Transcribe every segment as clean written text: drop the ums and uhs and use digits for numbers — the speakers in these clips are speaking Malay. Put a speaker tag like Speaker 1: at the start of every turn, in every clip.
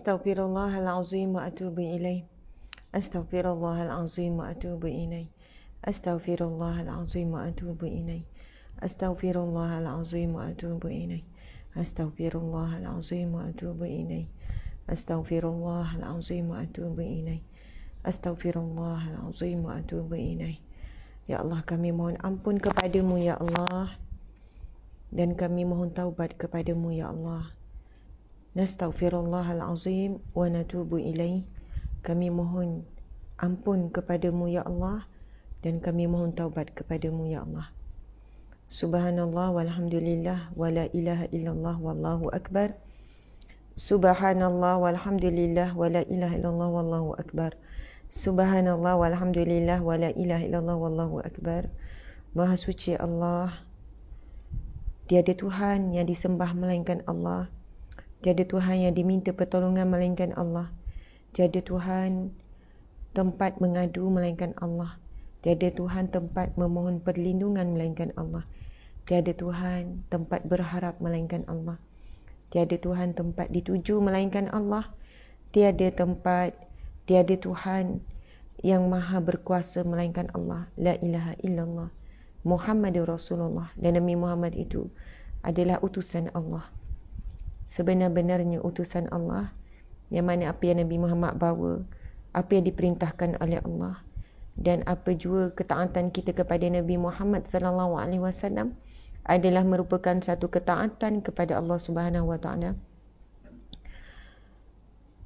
Speaker 1: Astaghfirullahalazim wa atubu ilaih. Astaghfirullahalazim wa atubu ilaih. Astaghfirullahalazim wa atubu ilaih. Astaghfirullahalazim wa atubu ilaih. Astaghfirullahalazim wa atubu ilaih. Astaghfirullahalazim wa atubu ilaih. Astaghfirullahalazim wa atubu ilaih. Ya Allah, kami mohon ampun kepadamu ya Allah, dan kami mohon taubat kepadamu ya Allah. Nastaghfirullahalazim wa natubu ilaih. Kami mohon ampun kepadamu ya Allah, dan kami mohon taubat kepadamu ya Allah. Subhanallah walhamdulillah wa la ilaha illallah wallahu akbar. Subhanallah walhamdulillah wa la ilaha illallah wallahu akbar. Subhanallah walhamdulillah wa la ilaha illallah wallahu akbar. Maha suci Allah, tiada Tuhan yang disembah melainkan Allah. Tiada Tuhan yang diminta pertolongan melainkan Allah. Tiada Tuhan tempat mengadu melainkan Allah. Tiada Tuhan tempat memohon perlindungan melainkan Allah. Tiada Tuhan tempat berharap melainkan Allah. Tiada Tuhan tempat dituju melainkan Allah. Tiada Tuhan yang maha berkuasa melainkan Allah. La ilaha illallah Muhammadur Rasulullah. Dan Nabi Muhammad itu adalah utusan Allah, sebenar-benarnya utusan Allah, yang mana apa yang Nabi Muhammad bawa, apa yang diperintahkan oleh Allah, dan apa jua ketaatan kita kepada Nabi Muhammad sallallahu alaihi wasallam adalah merupakan satu ketaatan kepada Allah Subhanahu wa taala.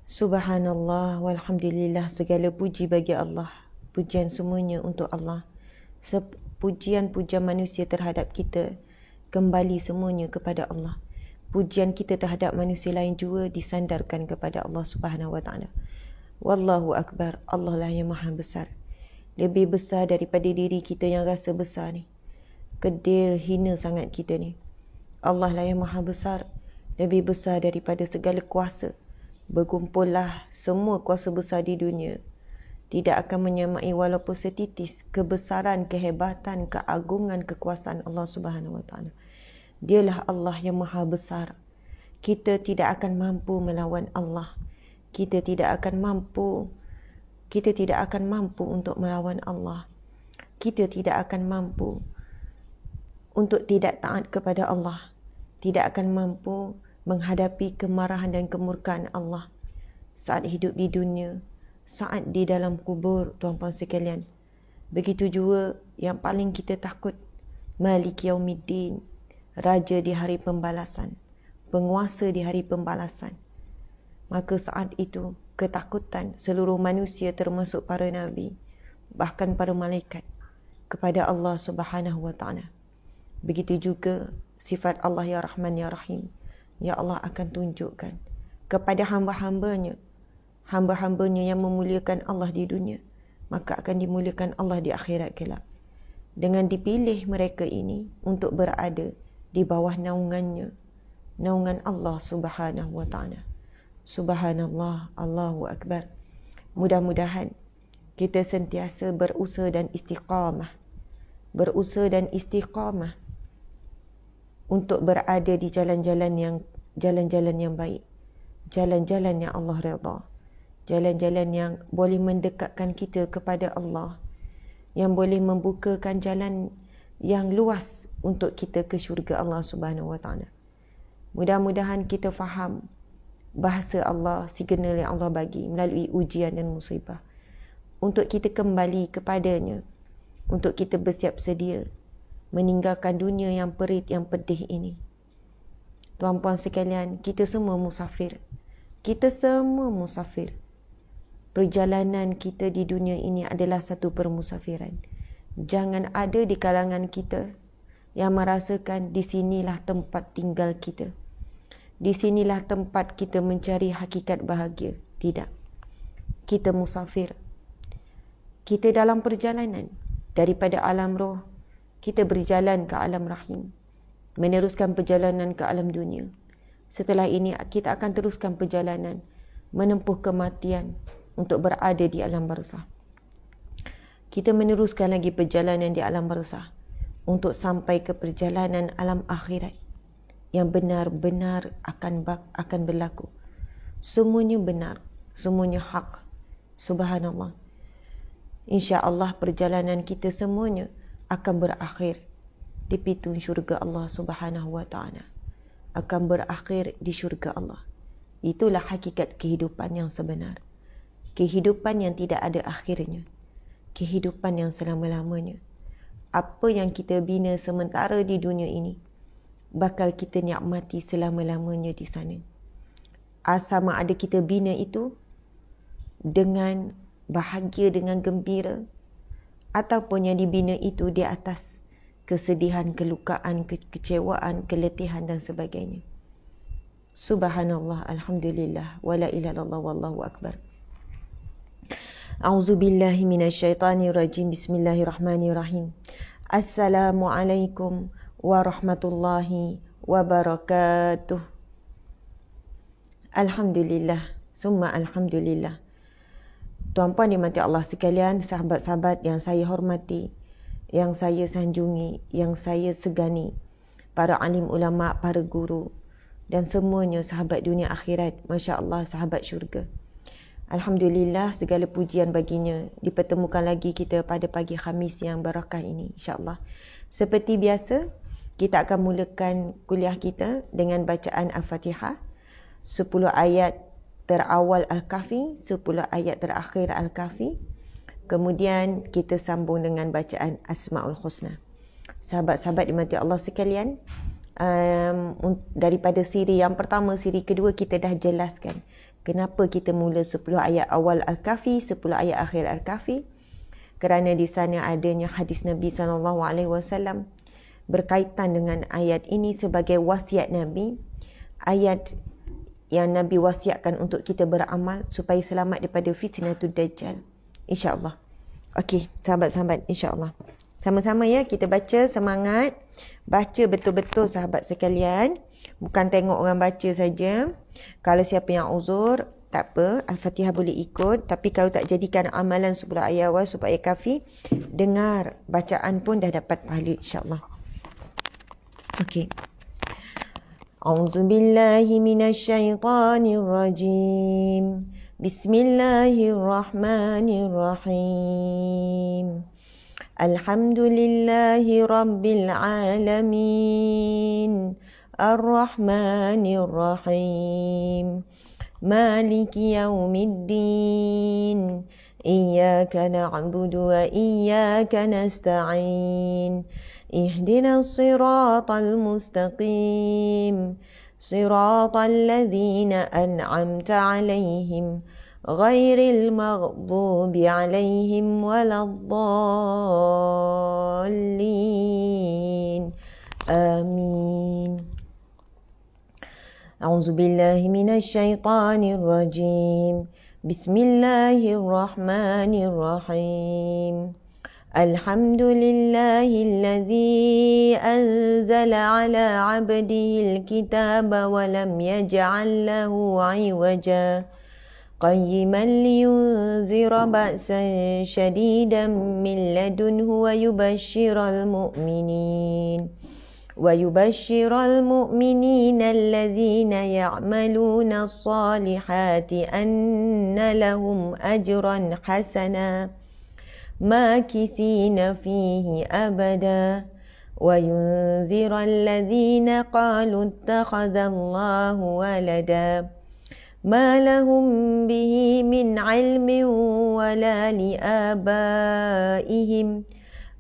Speaker 1: Subhanallah walhamdulillah, segala puji bagi Allah. Pujian semuanya untuk Allah. Pujian-pujian manusia terhadap kita kembali semuanya kepada Allah. Pujian kita terhadap manusia lain juga disandarkan kepada Allah Subhanahu wa taala. Wallahu akbar. Allah lah yang maha besar. Lebih besar daripada diri kita yang rasa besar ni. Kedil hina sangat kita ni. Allah lah yang maha besar, lebih besar daripada segala kuasa. Berkumpullah semua kuasa besar di dunia, tidak akan menyamai walaupun setitis kebesaran, kehebatan, keagungan, kekuasaan Allah Subhanahu wa taala. Dialah Allah yang maha besar. Kita tidak akan mampu melawan Allah. Kita tidak akan mampu untuk melawan Allah. Kita tidak akan mampu untuk tidak taat kepada Allah. Tidak akan mampu menghadapi kemarahan dan kemurkaan Allah saat hidup di dunia, saat di dalam kubur, tuan-puan sekalian. Begitu juga yang paling kita takut, Malik Yaumiddin, Raja di hari pembalasan, penguasa di hari pembalasan. Maka saat itu ketakutan seluruh manusia termasuk para nabi, bahkan para malaikat, kepada Allah Subhanahu wa taala. Begitu juga sifat Allah ya Rahman ya Rahim. Ya Allah akan tunjukkan kepada hamba-hambanya yang memuliakan Allah di dunia, maka akan dimuliakan Allah di akhirat kelak. Dengan dipilih mereka ini untuk berada di bawah naungannya, naungan Allah Subhanahu wa taala. Subhanallah, Allahu akbar. Mudah-mudahan kita sentiasa berusaha dan istiqamah untuk berada di jalan-jalan yang baik, jalan-jalan yang Allah redha, jalan-jalan yang boleh mendekatkan kita kepada Allah, yang boleh membukakan jalan yang luas untuk kita ke syurga Allah Subhanahu wa taala. Mudah-mudahan kita faham bahasa Allah, signal yang Allah bagi melalui ujian dan musibah, untuk kita kembali kepadanya, untuk kita bersiap sedia meninggalkan dunia yang perit, yang pedih ini. Tuan-puan sekalian, kita semua musafir. Kita semua musafir. Perjalanan kita di dunia ini adalah satu permusafiran. Jangan ada di kalangan kita yang merasakan di sinilah tempat tinggal kita, di sinilah tempat kita mencari hakikat bahagia. Tidak. Kita musafir. Kita dalam perjalanan daripada alam roh, kita berjalan ke alam rahim, meneruskan perjalanan ke alam dunia. Setelah ini kita akan teruskan perjalanan menempuh kematian untuk berada di alam barzah. Kita meneruskan lagi perjalanan di alam barzah untuk sampai ke perjalanan alam akhirat yang benar-benar akan berlaku. Semuanya benar, semuanya hak. Subhanallah. InsyaAllah perjalanan kita semuanya akan berakhir di pintu syurga Allah Subhanahu wa ta'ala. Akan berakhir di syurga Allah. Itulah hakikat kehidupan yang sebenar. Kehidupan yang tidak ada akhirnya. Kehidupan yang selama-lamanya. Apa yang kita bina sementara di dunia ini, bakal kita nikmati selama-lamanya di sana. Sama ada kita bina itu dengan bahagia, dengan gembira, ataupun yang dibina itu di atas kesedihan, kelukaan, kekecewaan, keletihan dan sebagainya. Subhanallah, alhamdulillah, wala ilaha illallah, wallahu akbar. A'udzubillahi minasyaitanirrajim. Bismillahirrahmanirrahim. Assalamualaikum warahmatullahi wabarakatuh. Alhamdulillah, summa alhamdulillah. Tuan-puan dimati Allah sekalian, sahabat-sahabat yang saya hormati, yang saya sanjungi, yang saya segani, para alim ulama, para guru, dan semuanya sahabat dunia akhirat, Masya Allah, sahabat syurga. Alhamdulillah, segala pujian baginya. Dipertemukan lagi kita pada pagi Khamis yang barakah ini, insyaAllah. Seperti biasa, kita akan mulakan kuliah kita dengan bacaan Al-Fatihah, 10 ayat terawal Al-Kahfi, 10 ayat terakhir Al-Kahfi. Kemudian kita sambung dengan bacaan Asma'ul Husna. Sahabat-sahabat dimati Allah sekalian, daripada siri yang pertama, siri kedua kita dah jelaskan kenapa kita mula 10 ayat awal Al-Kahfi, 10 ayat akhir Al-Kahfi. Kerana di sana adanya hadis Nabi SAW berkaitan dengan ayat ini sebagai wasiat Nabi. Ayat yang Nabi wasiatkan untuk kita beramal supaya selamat daripada fitnatul Dajjal. InsyaAllah. Okey, sahabat-sahabat, insyaAllah. Sama-sama ya, kita baca, semangat. Baca betul-betul sahabat sekalian. Bukan tengok orang baca saja. Kalau siapa yang uzur, tak apa. Al-Fatihah boleh ikut. Tapi kalau tak jadikan amalan 10 ayat awal supaya kafi, dengar bacaan pun dah dapat pahala, insyaAllah. Okey. A'udzubillahi minasyaitanirrajim. Bismillahirrahmanirrahim. Alhamdulillahi Rabbil Alamin. Ar-Rahmanir-Rahim. Maliki Yawmiddin. Iyyaka na'budu wa iyyaka nasta'in. Ihdinas siratal mustaqim. Siratal ladzina an'amta 'alaihim. Ghairil maghdubi alaihim waladdallin. Amin. A'udzubillahi minasyaitanirrajim. Bismillahirrahmanirrahim. Alhamdulillahilladzi anzala ala 'abdihil kitaba wa lam yaj'al lahu 'iwaja. قيما لينذر بأسا شديدا من لدنه ويبشر المؤمنين الذين يعملون الصالحات أن لهم أجرا حسنا ماكثين فيه أبدا وينذر الذين قالوا اتخذ الله ولدا ما لهم به من علم ولا لآبائهم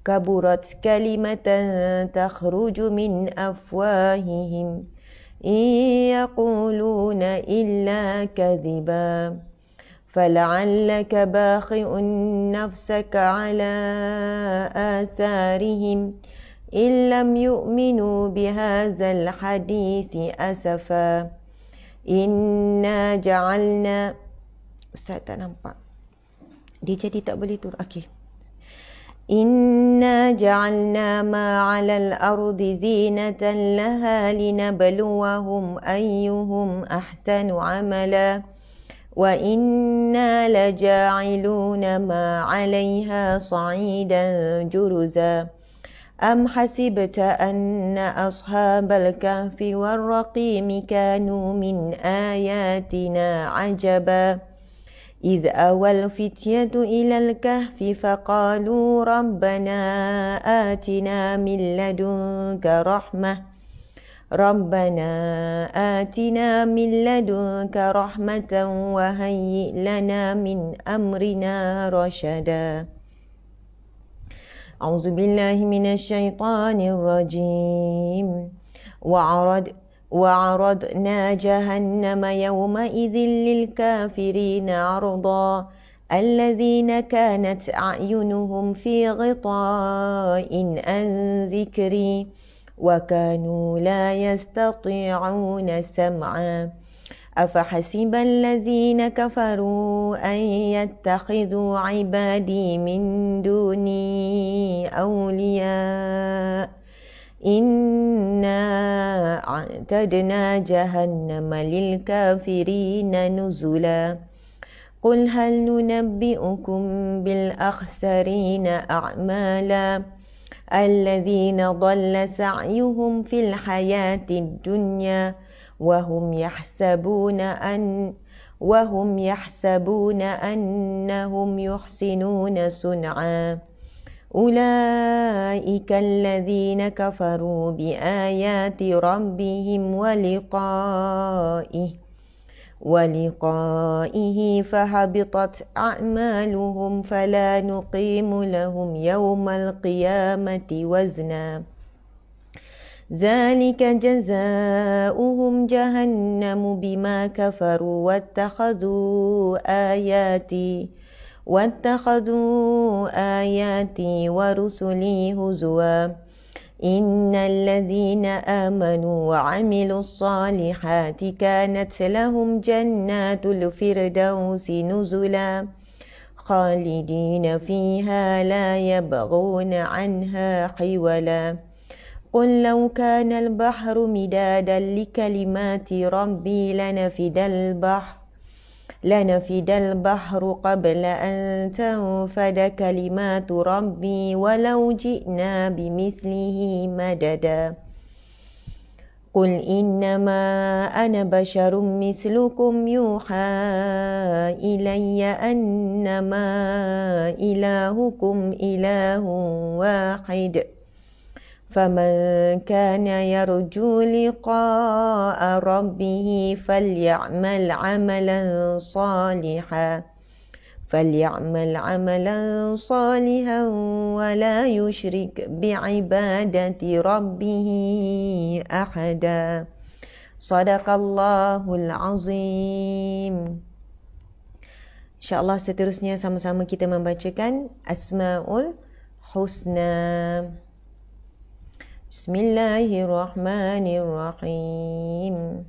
Speaker 1: كبرت كلمة تخرج من أفواههم إن يقولون إلا كذبا فلعلك باخع نفسك على آثارهم إن لم يؤمنوا بهذا الحديث أسفا Inna ja'alna. Ustaz tak nampak. Dia jadi tak boleh turun. Okey. Inna ja'alna ma 'alal ardi zinatan laha linabluwahum ayyuhum ahsanu 'amala wa inna laja'iluna ma 'alayha sa'idan juruza أم حسبت أن أصحاب الكهف والرقيم كانوا من آياتنا عجبا إذ أوى الفتية إلى الكهف فقالوا ربنا آتنا من لدنك رحمة وهيئ لنا من أمرنا رشدا أعوذ بالله من الشيطان الرجيم وعرضنا جهنم يومئذ للكافرين عرضا الذين كانت أعينهم في غطاء عن ذكري وكانوا لا يستطيعون سمعا أفحسب الذين كفروا أن يتخذوا عبادي من دوني أولياء إنا أعتدنا جهنم للكافرين نزلا قل هل ننبئكم بالأخسرين أعمالا الذين ضل سعيهم في الحياة الدنيا وهم يحسبون أنهم يحسنون صنعا أولئك الذين كفروا بآيات ربهم ولقائه فهبطت أعمالهم فلا نقيم لهم يوم القيامة وزنا ذلك جزاؤهم جهنم بما كفروا واتخذوا آياتي ورسلي هزوا إن الذين آمنوا وعملوا الصالحات كانت لهم جنات الفردوس نزلا خالدين فيها لا يبغون عنها حولا قل لو كان البحر مدادا لكلمات ربي لنفد البحر قبل أن تنفد كلمات ربي ولو جئنا بمثله مددا قل إنما أنا بشر مثلكم يوحى إلي أنما إلهكم إله واحد فمن كان يرجو لقاء ربه فليعمل عملا صالحا ولا يشرك بعبادة ربه أحدا صدق الله العظيم. InsyaAllah seterusnya sama-sama kita membacakan Asma'ul Husna. Bismillahirrahmanirrahim.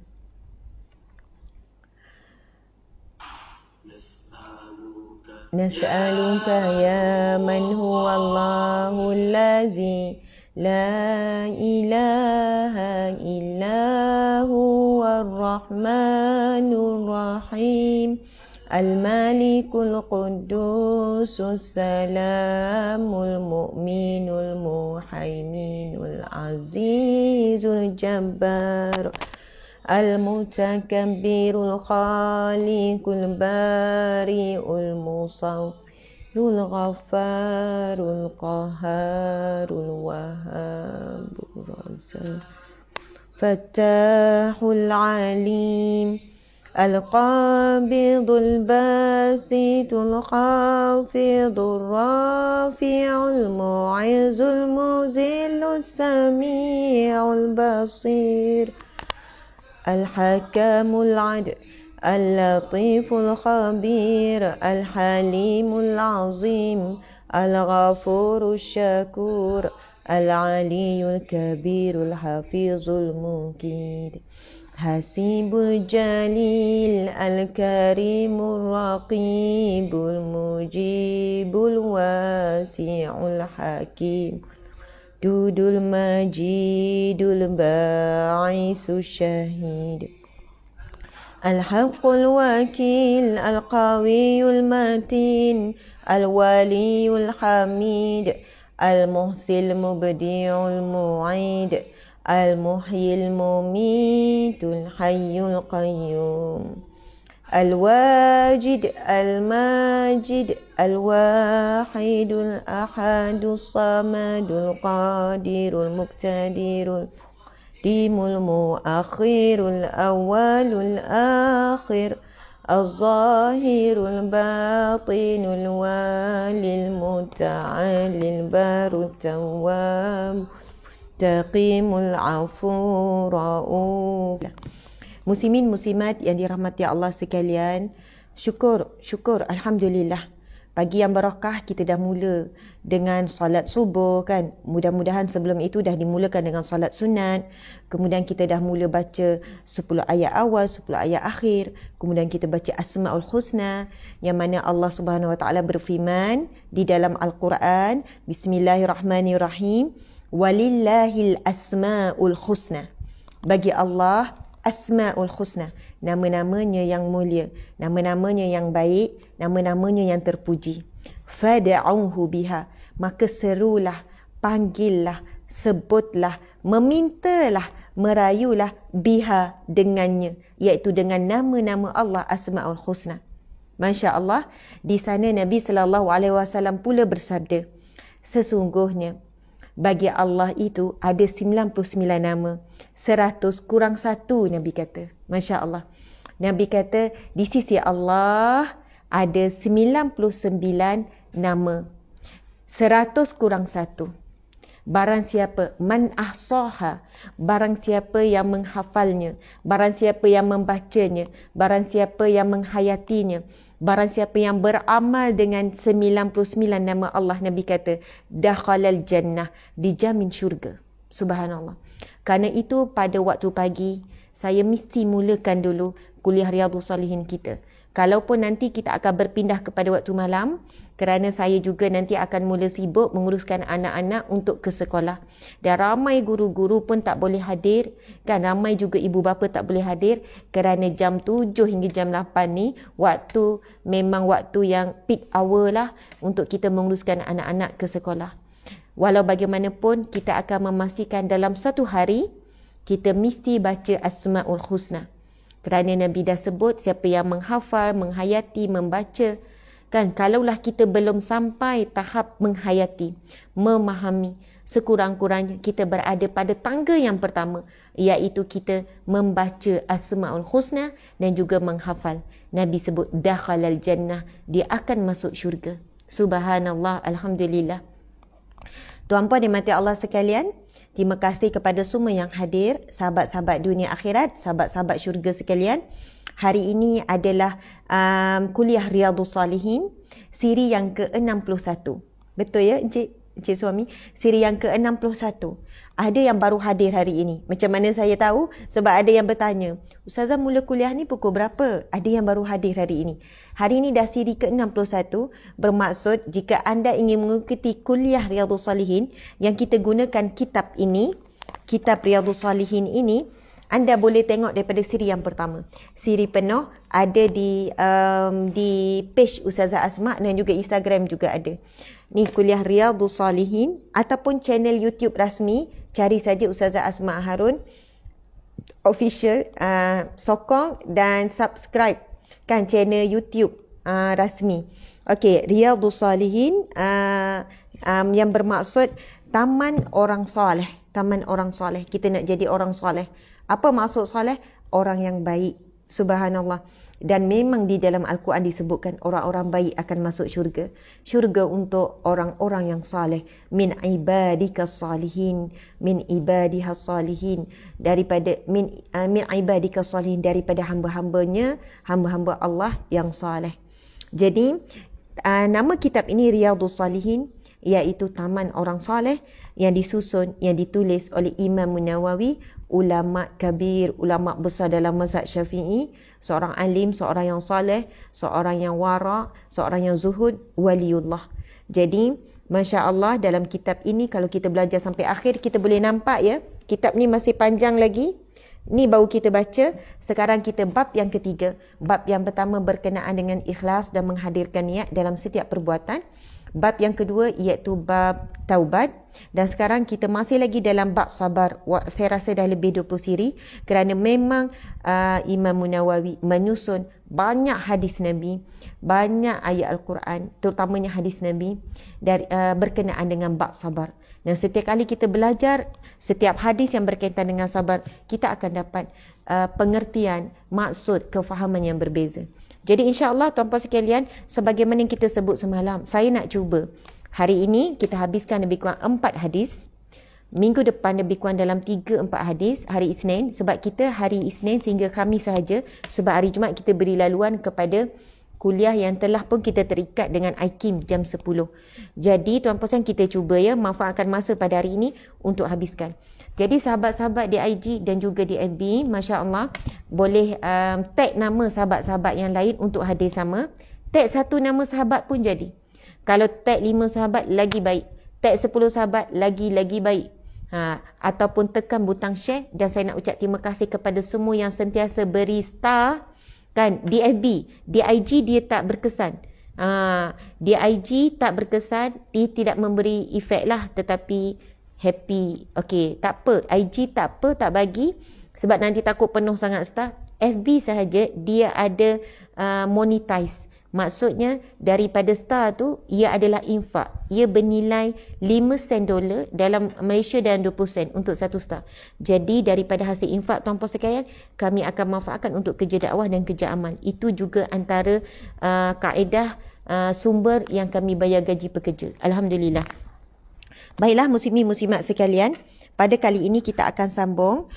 Speaker 1: Nas'aluka ya man huwa Allahu allazi la ilaha illa huwa ar-rahmanur rahim al-malikul quddusus salamul mu'minul muhaiminul azizul jabbar al-mutakabbirul khaliqul bari'ul musawwirul ghaffarul qaharul wahhabur razzaq fattahul alim al-qabidul basitul khafidul rafi'ul mu'izzul muzillus sami'ul basir al-hakamul adl al-latiful khabir al-halimul azim al-ghafurul syakur al-aliyul kabirul hafizul mukid hasibul jalil al-karimul raqibul mujibul wasi'ul hakim dudul majidul ba'isus syahid al-haqqul wakil al-qawiyul matin al-waliyul hamid Al-Muhsil Mubdi'ul Mu'id, Al-Muhyil Mumitul Hayyul Qayyum, Al-Wajid Al-Majid, Al-Wahidul Ahadus Samadul Qadirul Muqtadirul Dimul Muakhirul Awwalul Akhir, Al-Zahirul Batinul Walil Muta'alil Barut Tawwab Taqimul Afu Ra'uf. Muslimin muslimat yang dirahmati Allah sekalian, syukur alhamdulillah. Pagi yang barakah kita dah mula dengan solat subuh kan. Mudah-mudahan sebelum itu dah dimulakan dengan solat sunat. Kemudian kita dah mula baca 10 ayat awal, 10 ayat akhir. Kemudian kita baca Asmaul Husna yang mana Allah Subhanahu Wa Taala berfirman di dalam Al-Quran, Bismillahirrahmanirrahim, Walillahil Asmaul Husna. Bagi Allah Asmaul Husna, nama-namanya yang mulia, nama-namanya yang baik, nama-namanya yang terpuji. Fad'uhu biha, maka serulah, panggillah, sebutlah, memintalah, merayulah biha dengannya, iaitu dengan nama-nama Allah Asmaul Husna. Masya Allah, di sana Nabi SAW pula bersabda, sesungguhnya bagi Allah itu ada 99 nama, 100 kurang 1, Nabi kata. Masya Allah. Nabi kata di sisi Allah ada 99 nama, 100 kurang 1. Barang siapa man ahsaha, barang siapa yang menghafalnya, barang siapa yang membacanya, barang siapa yang menghayatinya, barang siapa yang beramal dengan 99 nama Allah, Nabi kata dakhalal jannah, dijamin syurga. Subhanallah. Kerana itu pada waktu pagi saya mesti mulakan dulu kuliah Riyadhus Salihin kita. Kalaupun nanti kita akan berpindah kepada waktu malam, kerana saya juga nanti akan mula sibuk menguruskan anak-anak untuk ke sekolah. Dan ramai guru-guru pun tak boleh hadir, kan, ramai juga ibu bapa tak boleh hadir kerana jam 7 hingga jam 8 ni memang waktu yang peak hour lah untuk kita menguruskan anak-anak ke sekolah. Walau bagaimanapun kita akan memastikan dalam satu hari kita mesti baca Asmaul Husna. Kerana Nabi dah sebut siapa yang menghafal, menghayati, membaca, kan, kalaulah kita belum sampai tahap menghayati, memahami, sekurang-kurangnya kita berada pada tangga yang pertama, iaitu kita membaca Asmaul Husna dan juga menghafal. Nabi sebut dakhalal jannah, dia akan masuk syurga. Subhanallah, alhamdulillah. Tuan-puan dimati Allah sekalian, terima kasih kepada semua yang hadir, sahabat-sahabat dunia akhirat, sahabat-sahabat syurga sekalian. Hari ini adalah kuliah Riyadhus Salihin, siri yang ke-61. Betul ya, Encik Suami? Siri yang ke-61. Ada yang baru hadir hari ini. Macam mana saya tahu? Sebab ada yang bertanya, Ustazah mula kuliah ni pukul berapa? Ada yang baru hadir hari ini. Hari ini dah siri ke-61, bermaksud jika anda ingin mengikuti kuliah Riyadhus Salihin yang kita gunakan kitab ini, kitab Riyadhus Salihin ini, anda boleh tengok daripada siri yang pertama. Siri penuh ada di page Ustazah Asma dan juga Instagram juga ada. Ni kuliah Riyadhus Salihin ataupun channel YouTube rasmi, cari saja Ustazah Asma Harun official, sokong dan subscribe kan channel YouTube rasmi. Okey, Riyadhus Salihin yang bermaksud taman orang soleh. Taman orang soleh. Kita nak jadi orang soleh. Apa maksud soleh? Orang yang baik. Subhanallah. Dan memang di dalam Al-Quran disebutkan orang-orang baik akan masuk syurga. Syurga untuk orang-orang yang saleh. Min ibadikas salihin. Min ibadihas salihin. Daripada min ibadikas salihin, daripada hamba-hambanya, hamba-hamba Allah yang saleh. Jadi nama kitab ini Riyadhus Salihin, iaitu Taman Orang Saleh, yang disusun, yang ditulis oleh Imam Nawawi, ulama kabir, ulama besar dalam mazhab Syafi'i, seorang alim, seorang yang saleh, seorang yang wara, seorang yang zuhud, waliullah. Jadi, Masya Allah, dalam kitab ini kalau kita belajar sampai akhir, kita boleh nampak ya, kitab ni masih panjang lagi. Ni baru kita baca. Sekarang kita bab yang ketiga. Bab yang pertama berkenaan dengan ikhlas dan menghadirkan niat dalam setiap perbuatan. Bab yang kedua iaitu bab taubat. Dan sekarang kita masih lagi dalam bab sabar. Saya rasa dah lebih 20 siri kerana memang Imam Nawawi menyusun banyak hadis Nabi, banyak ayat Al-Quran, terutamanya hadis Nabi berkenaan dengan bab sabar. Dan setiap kali kita belajar setiap hadis yang berkaitan dengan sabar, kita akan dapat pengertian, maksud, kefahaman yang berbeza. Jadi insya-Allah tuan-puan sekalian, sebagaimana yang kita sebut semalam, saya nak cuba hari ini kita habiskan lebih kurang 4 hadis. Minggu depan lebih kurang dalam 3-4 hadis hari Isnin, sebab kita hari Isnin sehingga Khamis sahaja, sebab hari Jumaat kita beri laluan kepada kuliah yang telah pun kita terikat dengan IKIM jam 10. Jadi tuan-puan kita cuba ya, manfaatkan masa pada hari ini untuk habiskan. Jadi sahabat-sahabat di IG dan juga di FB, Masya Allah, boleh tag nama sahabat-sahabat yang lain untuk hadis sama. Tag 1 nama sahabat pun jadi. Kalau tag 5 sahabat lagi baik. Tag 10 sahabat lagi baik. Ataupun tekan butang share. Dan saya nak ucap terima kasih kepada semua yang sentiasa beri star kan di FB. Di IG dia tak berkesan. Di IG tak berkesan, dia tidak memberi efek lah, tetapi happy. Okey, tak apa. IG tak apa, tak bagi. Sebab nanti takut penuh sangat star. FB sahaja dia ada monetize. Maksudnya daripada star tu, ia adalah infak. Ia bernilai 5 sen dolar dalam Malaysia dan 20 sen untuk 1 star. Jadi daripada hasil infak tuan-puan sekalian, kami akan manfaatkan untuk kerja dakwah dan kerja amal. Itu juga antara kaedah sumber yang kami bayar gaji pekerja. Alhamdulillah. Baiklah muslimin muslimat sekalian, pada kali ini kita akan sambung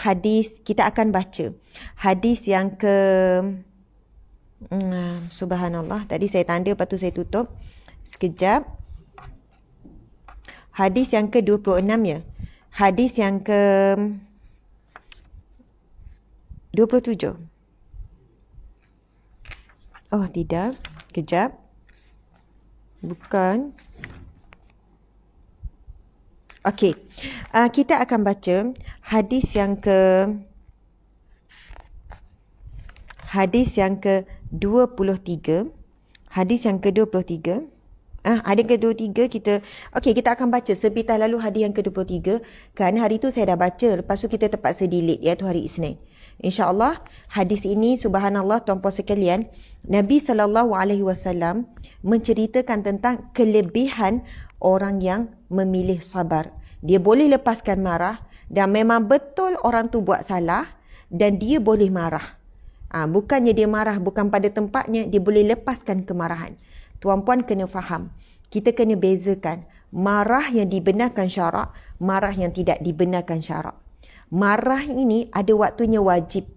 Speaker 1: hadis, kita akan baca hadis yang ke subhanallah, tadi saya tanda lepas tu saya tutup sekejap. Hadis yang ke 26 ya. Hadis yang ke 27. Oh tidak, kejap. Bukan. Okey, kita akan baca hadis yang ke 23. Hadis yang ke-23. Hadis ke-23 kita akan baca sepintas lalu hadis yang ke-23 kerana hari tu saya dah baca, lepas tu kita terpaksa delete iaitu hari Isnin. InsyaAllah hadis ini subhanallah tuan-puan sekalian, Nabi SAW menceritakan tentang kelebihan orang yang memilih sabar. Dia boleh lepaskan marah dan memang betul orang tu buat salah dan dia boleh marah. Bukannya dia marah bukan pada tempatnya, dia boleh lepaskan kemarahan. Tuan-puan kena faham, kita kena bezakan marah yang dibenarkan syarak, marah yang tidak dibenarkan syarak. Marah ini ada waktunya wajib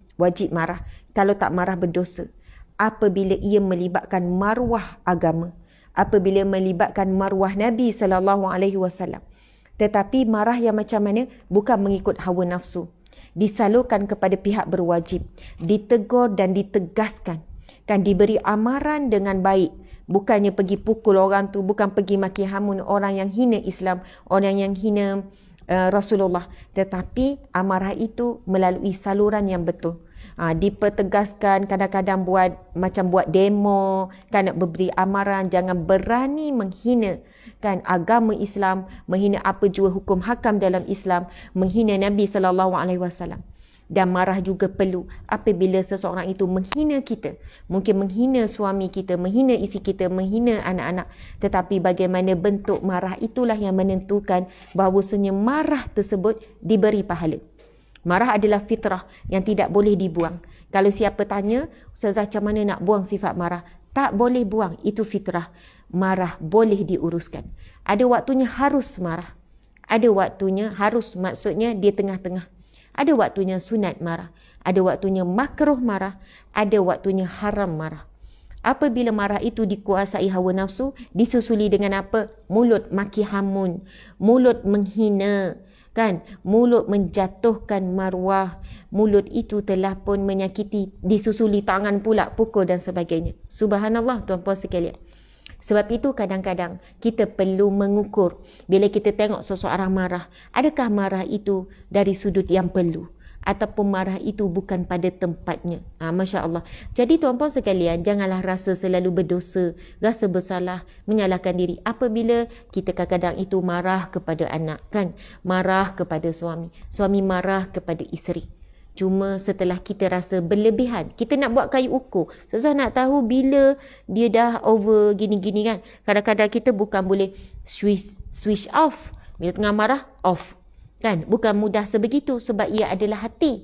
Speaker 1: marah. Kalau tak marah berdosa. Apabila ia melibatkan maruah agama, apabila melibatkan maruah Nabi SAW. Tetapi marah yang macam mana? Bukan mengikut hawa nafsu. Disalurkan kepada pihak berwajib, ditegur dan ditegaskan, kan, diberi amaran dengan baik, bukannya pergi pukul orang tu, bukan pergi maki hamun orang yang hina Islam, orang yang hina Rasulullah, tetapi amarah itu melalui saluran yang betul. Dipertegaskan, kadang-kadang buat demo, kan, nak beri amaran jangan berani menghina kan agama Islam, menghina apa jua hukum hakam dalam Islam, menghina Nabi SAW. Dan marah juga perlu apabila seseorang itu menghina kita, mungkin menghina suami kita, menghina isteri kita, menghina anak-anak, tetapi bagaimana bentuk marah itulah yang menentukan bahawasanya marah tersebut diberi pahala. Marah adalah fitrah yang tidak boleh dibuang. Kalau siapa tanya, Ustazah macam mana nak buang sifat marah? Tak boleh buang, itu fitrah. Marah boleh diuruskan. Ada waktunya harus marah. Ada waktunya harus, maksudnya dia tengah-tengah. Ada waktunya sunat marah. Ada waktunya makruh marah. Ada waktunya haram marah. Apabila marah itu dikuasai hawa nafsu, disusuli dengan apa? Mulut maki hamun, mulut menghina, kan, mulut menjatuhkan maruah, mulut itu telah pun menyakiti, disusuli tangan pula pukul dan sebagainya. Subhanallah tuan-puan sekalian. Sebab itu kadang-kadang kita perlu mengukur bila kita tengok seseorang marah, adakah marah itu dari sudut yang perlu ataupun marah itu bukan pada tempatnya. Masya Allah. Jadi tuan-puan sekalian, janganlah rasa selalu berdosa, rasa bersalah, menyalahkan diri apabila kita kadang-kadang itu marah kepada anak, kan? Marah kepada suami, suami marah kepada isteri. Cuma setelah kita rasa berlebihan, kita nak buat kayu ukur. Susah nak tahu bila dia dah over gini-gini, kan. Kadang-kadang kita bukan boleh switch off. Bila tengah marah, off. Kan? Bukan mudah sebegitu sebab ia adalah hati.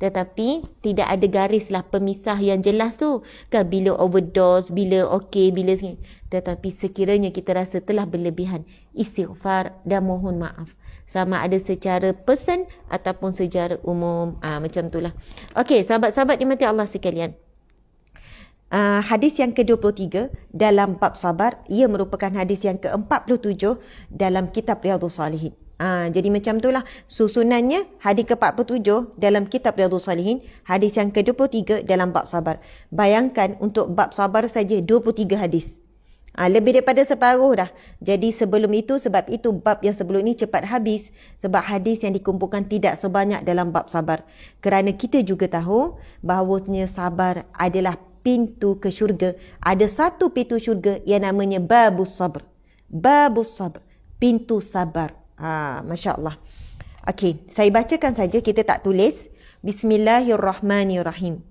Speaker 1: Tetapi tidak ada garislah pemisah yang jelas tu. Kan? Bila overdose, bila okey, bila sini. Tetapi sekiranya kita rasa telah berlebihan, istighfar dan mohon maaf. Sama ada secara person ataupun secara umum. Macam itulah. Okey, sahabat-sahabat dimati Allah sekalian. Hadis yang ke-23 dalam bab sabar, ia merupakan hadis yang ke-47 dalam kitab Riyadhus Salihin. Jadi macam itulah susunannya. Hadis ke-47 dalam kitab Riyadhus Salihin, hadis yang ke-23 dalam bab sabar. Bayangkan untuk bab sabar saja 23 hadis. Lebih daripada separuh dah. Jadi sebelum itu, sebab itu bab yang sebelum ini cepat habis. Sebab hadis yang dikumpulkan tidak sebanyak dalam bab sabar. Kerana kita juga tahu bahawanya sabar adalah pintu ke syurga. Ada satu pintu syurga yang namanya babus sabr. Babus sabr. Pintu sabar. Masya Allah. Okey, saya bacakan saja, kita tak tulis. Bismillahirrahmanirrahim.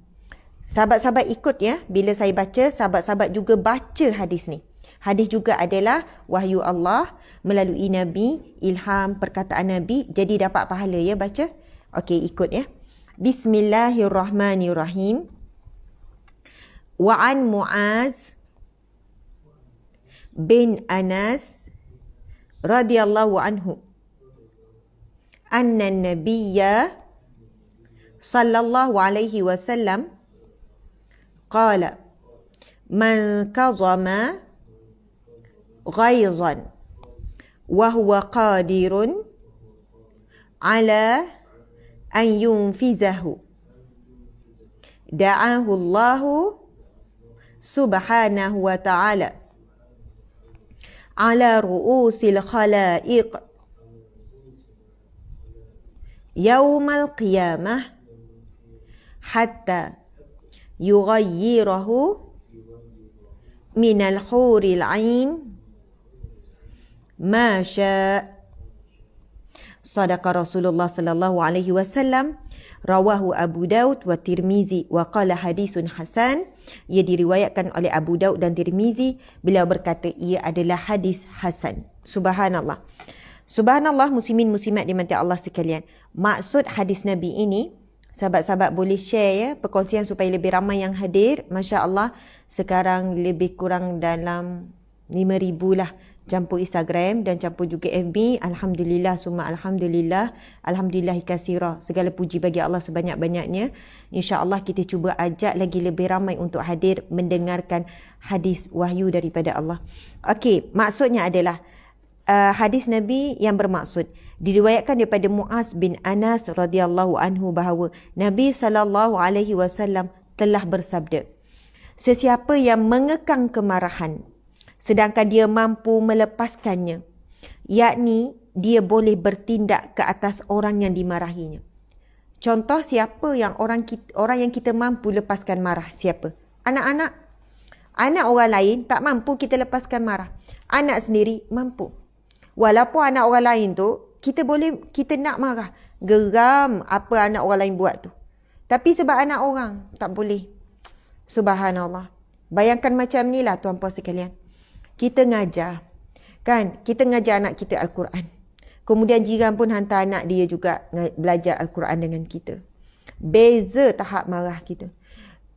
Speaker 1: Sahabat-sahabat ikut ya. Bila saya baca, sahabat-sahabat juga baca hadis ni. Hadis juga adalah wahyu Allah melalui Nabi, ilham perkataan Nabi. Jadi dapat pahala ya baca. Okey, ikut ya. Bismillahirrahmanirrahim. Wa an Muaz bin Anas radhiyallahu anhu anna an-nabiyya sallallahu alaihi wasallam qala man kazama ghaizan wa huwa qadirun ala an yunfizahu da'ahu Allahu subhanahu wa ta'ala ala ru'usil khalaiq yawmal qiyamah hatta yughayyirahu minal huril ain ma sya'. Sadaqa Rasulullah sallallahu alaihi wasallam. Rawahu Abu Daud wa Tirmizi wa qala hadisun hasan. Ia diriwayatkan oleh Abu Daud dan Tirmizi. Beliau berkata ia adalah hadis hasan. Subhanallah. Subhanallah, muslimin muslimat dimati Allah sekalian. Maksud hadis Nabi ini, sahabat-sahabat boleh share ya, perkongsian supaya lebih ramai yang hadir. Masya Allah, sekarang lebih kurang dalam 5,000 lah campur Instagram dan campur juga FB. Alhamdulillah, summa Alhamdulillah. Alhamdulillah kasira. Segala puji bagi Allah sebanyak-banyaknya. InsyaAllah kita cuba ajak lagi lebih ramai untuk hadir mendengarkan hadis wahyu daripada Allah. Okey, maksudnya adalah hadis Nabi yang bermaksud diriwayatkan daripada Muaz bin Anas radhiyallahu anhu bahawa Nabi SAW telah bersabda, sesiapa yang mengekang kemarahan sedangkan dia mampu melepaskannya, yakni dia boleh bertindak ke atas orang yang dimarahinya. Contoh, siapa yang orang yang kita mampu lepaskan marah? Siapa? Anak-anak. Anak orang lain tak mampu kita lepaskan marah. Anak sendiri mampu. Walaupun anak orang lain tu kita nak marah, geram apa anak orang lain buat tu. Tapi sebab anak orang tak boleh. Subhanallah. Bayangkan macam ni lah tuan-puan sekalian. Kita ngajar, kan? Kita ngajar anak kita Al-Quran. Kemudian jiran pun hantar anak dia juga belajar Al-Quran dengan kita. Beza tahap marah kita.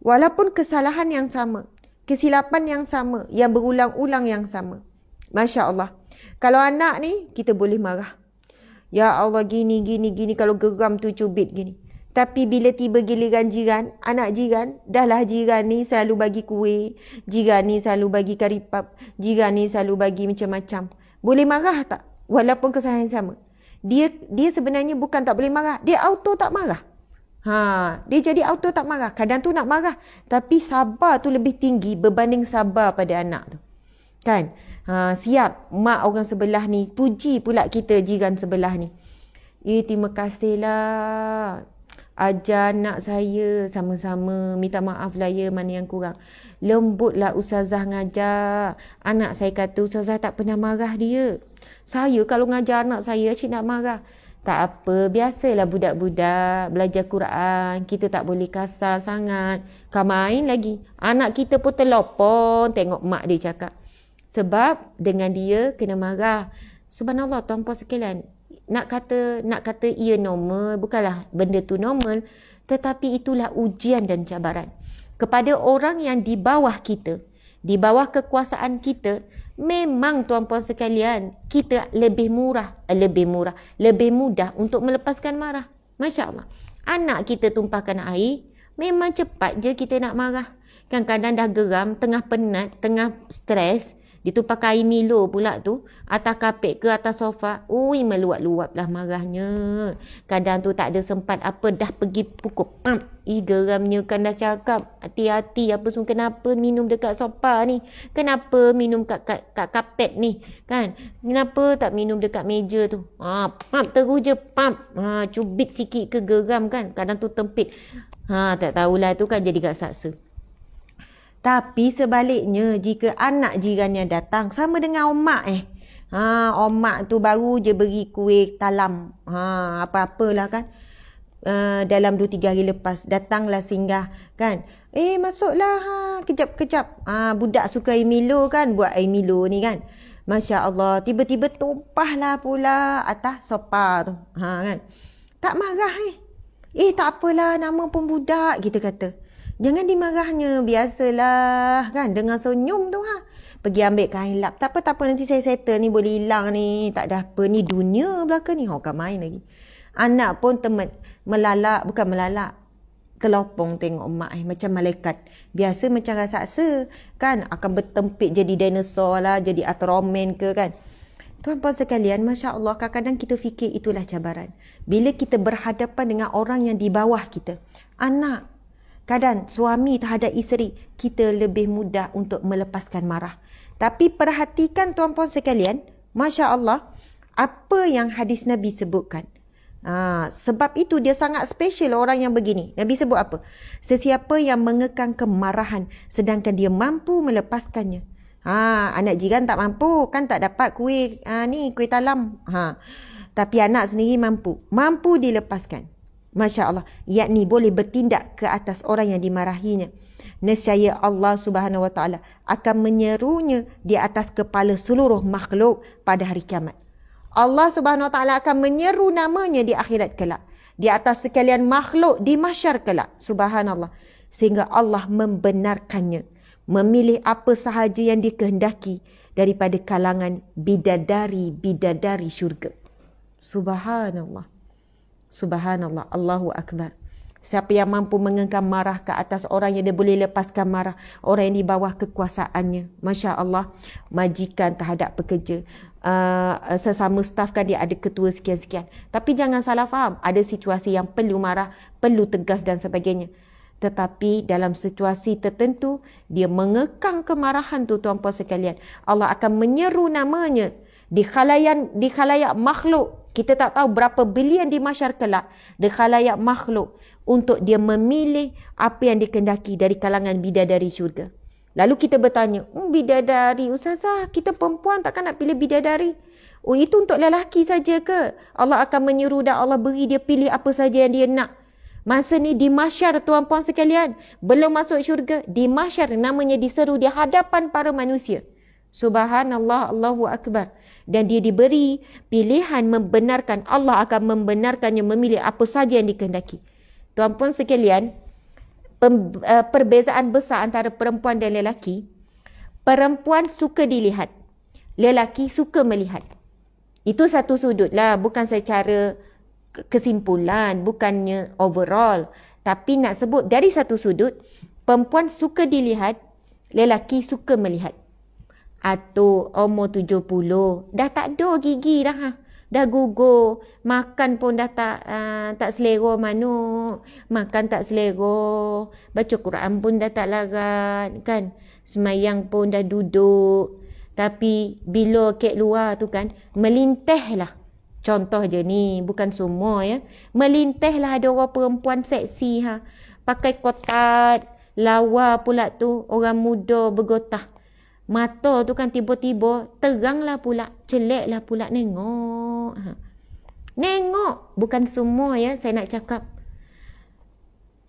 Speaker 1: Walaupun kesalahan yang sama, kesilapan yang sama, yang berulang-ulang yang sama. Masya Allah. Kalau anak ni, kita boleh marah. Ya Allah, gini. Kalau geram tu cubit gini. Tapi bila tiba giliran jiran, anak jiran, dahlah jiran ni selalu bagi kuih, jiran ni selalu bagi karipap, jiran ni selalu bagi macam-macam. Boleh marah tak? Walaupun kesalahan sama. Dia sebenarnya bukan tak boleh marah, dia auto tak marah. Dia jadi auto tak marah. Kadang tu nak marah, tapi sabar tu lebih tinggi berbanding sabar pada anak tu. Kan? Siap mak orang sebelah ni, puji pula kita jiran sebelah ni. Terima kasihlah. Ajar anak saya sama-sama. Minta maaf lah ya, mana yang kurang. Lembutlah ustazah ngajar. Anak saya kata ustazah tak pernah marah dia. Saya kalau ngajar anak saya, cik nak marah. Tak apa, biasalah budak-budak belajar Quran. Kita tak boleh kasar sangat. Kau main lagi. Anak kita pun terlopon tengok mak dia cakap. Sebab dengan dia kena marah. Subhanallah tuan-puan sekalian. Nak kata ia normal, bukanlah benda tu normal, tetapi itulah ujian dan cabaran. Kepada orang yang di bawah kita, di bawah kekuasaan kita, memang tuan-puan sekalian, kita lebih mudah untuk melepaskan marah. Masya Allah. Anak kita tumpahkan air, memang cepat je kita nak marah. Kadang-kadang dah geram, tengah penat, tengah stres, ditumpah air Milo pula tu, atas kapet ke atas sofa. Ui, meluap-luap lah marahnya. Kadang tu tak ada sempat apa, dah pergi pukul. Geramnya kan dah cakap. Hati-hati apa semua. Kenapa minum dekat sofa ni? Kenapa minum kat kapet ni? Kan? Kenapa tak minum dekat meja tu? Terus je. Cubit sikit ke geram kan? Kadang tu tempit. Tak tahulah tu kan jadi kat saksa. Tapi sebaliknya, jika anak jirannya datang, sama dengan omak omak tu baru je beri kuih talam. Apa-apalah kan. Dalam 2-3 hari lepas, datanglah singgah kan. Masuklah, kejap-kejap. Budak suka air Milo kan, buat air Milo ni kan. Masya Allah, tiba-tiba tumpahlah pula atas sofa tu. Kan. Tak marah tak apalah, nama pun budak, kita kata. Jangan dimarahnya, biasalah kan, dengan senyum tu Pergi ambil kain lap. Tak apa, nanti saya settle ni, boleh hilang ni. Tak ada apa, ni dunia belakang ni. Kan main lagi. Anak pun bukan melalak. Kelopong tengok mak macam malaikat. Biasa macam raksasa kan, akan bertempik jadi dinosaur lah, jadi Ultraman ke kan. Tuan-puan sekalian, Masya Allah, kadang-kadang kita fikir itulah cabaran. Bila kita berhadapan dengan orang yang di bawah kita. Anak. Kadang suami terhadap isteri, kita lebih mudah untuk melepaskan marah. Tapi perhatikan tuan-puan sekalian, Masya Allah, apa yang hadis Nabi sebutkan. Sebab itu dia sangat special orang yang begini. Nabi sebut apa? Sesiapa yang mengekang kemarahan sedangkan dia mampu melepaskannya. Anak jiran tak mampu, kan tak dapat kuih kuih talam. Tapi anak sendiri mampu dilepaskan. Masya Allah, yakni boleh bertindak ke atas orang yang dimarahinya. Nescaya Allah Subhanahu Wa Taala akan menyerunya di atas kepala seluruh makhluk pada hari kiamat. Allah Subhanahu Wa Taala akan menyeru namanya di akhirat kelak, di atas sekalian makhluk di mahsyar kelak. Subhanallah. Sehingga Allah membenarkannya, memilih apa sahaja yang dikehendaki daripada kalangan bidadari-bidadari syurga. Subhanallah. Subhanallah, Allahu Akbar. Siapa yang mampu mengengkang marah ke atas orang yang dia boleh lepaskan marah, orang yang di bawah kekuasaannya. Masya Allah, majikan terhadap pekerja. Sesama staf kan dia ada ketua sekian-sekian. Tapi jangan salah faham, ada situasi yang perlu marah, perlu tegas dan sebagainya. Tetapi dalam situasi tertentu, dia mengekang kemarahan tu tuan-puan sekalian. Allah akan menyeru namanya di khalayak makhluk. Kita tak tahu berapa bilion di mahsyar kelak, di khalayak makhluk, untuk dia memilih apa yang dikehendaki dari kalangan bidadari syurga. Lalu kita bertanya, bidadari, ustazah, kita perempuan takkan nak pilih bidadari? Itu untuk lelaki saja ke? Allah akan menyeru dan Allah beri dia pilih apa saja yang dia nak. Masa ni di mahsyar tuan-puan sekalian, belum masuk syurga, di mahsyar namanya diseru di hadapan para manusia. Subhanallah, Allahu Akbar. Dan dia diberi pilihan membenarkan. Allah akan membenarkannya memilih apa saja yang dikehendaki. Tuan-puan sekalian, perbezaan besar antara perempuan dan lelaki. Perempuan suka dilihat, lelaki suka melihat. Itu satu sudut lah, bukan secara kesimpulan, bukannya overall. Tapi nak sebut dari satu sudut, perempuan suka dilihat, lelaki suka melihat. Atau umur 70, dah tak ada gigi dah. Dah gugur, makan pun dah tak selera manuk, makan tak selera, baca Quran pun dah tak larat kan, semayang pun dah duduk. Tapi bila kek luar tu kan, melinteh lah Contoh je ni, bukan semua ya. Melintahlah ada orang perempuan seksi pakai kotat, lawa pula tu, orang muda bergotah. Mata tu kan tiba-tiba teranglah pula, celiklah pula nengok. Nengok, bukan semua ya saya nak cakap.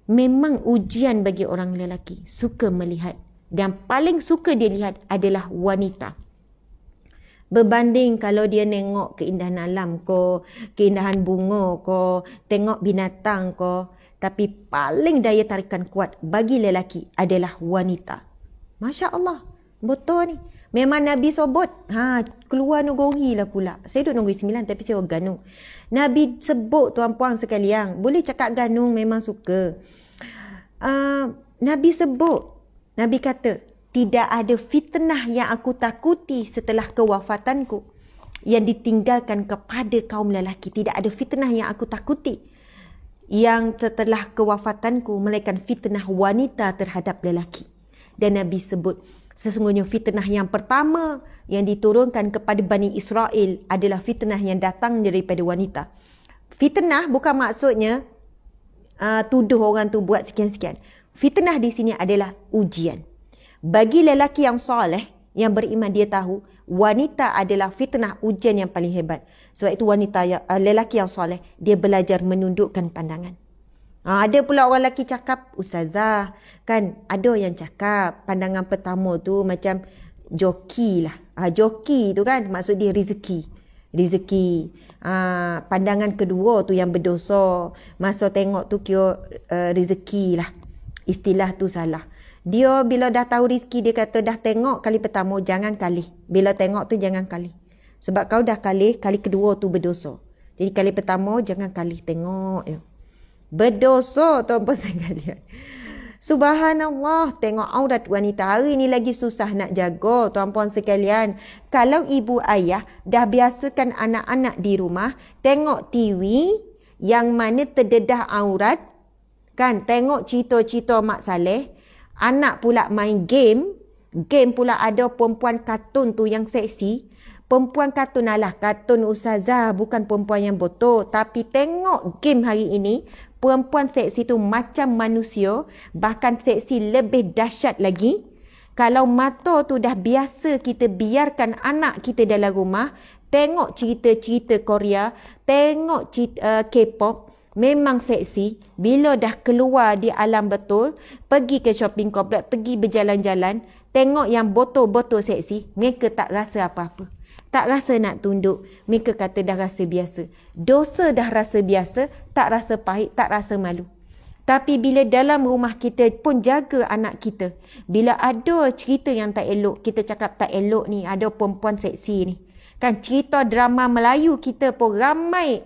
Speaker 1: Memang ujian bagi orang lelaki, suka melihat. Dan paling suka dia lihat adalah wanita. Berbanding kalau dia nengok keindahan alam ko, keindahan bunga ko, tengok binatang ko. Tapi paling daya tarikan kuat bagi lelaki adalah wanita. Masya Allah. Betul ni. Memang Nabi sebut. Keluar nugori lah pula. Saya duduk nugori 9 tapi saya ganung. Nabi sebut tuan-puan sekalian. Boleh cakap ganung memang suka. Nabi sebut. Nabi kata, tidak ada fitnah yang aku takuti setelah kewafatanku yang ditinggalkan kepada kaum lelaki. Tidak ada fitnah yang aku takuti yang setelah kewafatanku melainkan fitnah wanita terhadap lelaki. Dan Nabi sebut, sesungguhnya fitnah yang pertama yang diturunkan kepada Bani Israel adalah fitnah yang datang daripada wanita. Fitnah bukan maksudnya tuduh orang tu buat sekian-sekian. Fitnah di sini adalah ujian. Bagi lelaki yang soleh, yang beriman, dia tahu wanita adalah fitnah ujian yang paling hebat. Sebab itu lelaki yang soleh, dia belajar menundukkan pandangan. Ada pula orang lelaki cakap, ustazah, kan ada yang cakap pandangan pertama tu macam joki lah. Joki tu kan maksud dia rezeki. Pandangan kedua tu yang berdosa. Masa tengok tu kira rezeki lah. Istilah tu salah. Dia bila dah tahu rezeki, dia kata dah tengok kali pertama jangan kalih. Bila tengok tu jangan kalih. Sebab kau dah kalih, kali kedua tu berdosa. Jadi kali pertama jangan kalih, tengok je. Berdosa tuan-tuan sekalian. Subhanallah, tengok aurat wanita hari ni lagi susah nak jaga tuan-puan sekalian. Kalau ibu ayah dah biasakan anak-anak di rumah tengok TV yang mana terdedah aurat, kan, tengok cerita-cerita Mak Saleh, anak pula main game pula ada perempuan kartun tu yang seksi. Perempuan kartun kartun ustazah, bukan perempuan yang botol. Tapi tengok game hari ini, perempuan seksi tu macam manusia, bahkan seksi lebih dahsyat lagi. Kalau mata tu dah biasa kita biarkan anak kita dalam rumah, tengok cerita-cerita Korea, tengok K-pop, memang seksi. Bila dah keluar di alam betul, pergi ke shopping complex, pergi berjalan-jalan, tengok yang botol-botol seksi, mereka tak rasa apa-apa. Tak rasa nak tunduk. Mereka kata dah rasa biasa. Dosa dah rasa biasa, tak rasa pahit, tak rasa malu. Tapi bila dalam rumah kita pun jaga anak kita, bila ada cerita yang tak elok, kita cakap tak elok ni, ada perempuan seksi ni. Kan cerita drama Melayu kita pun ramai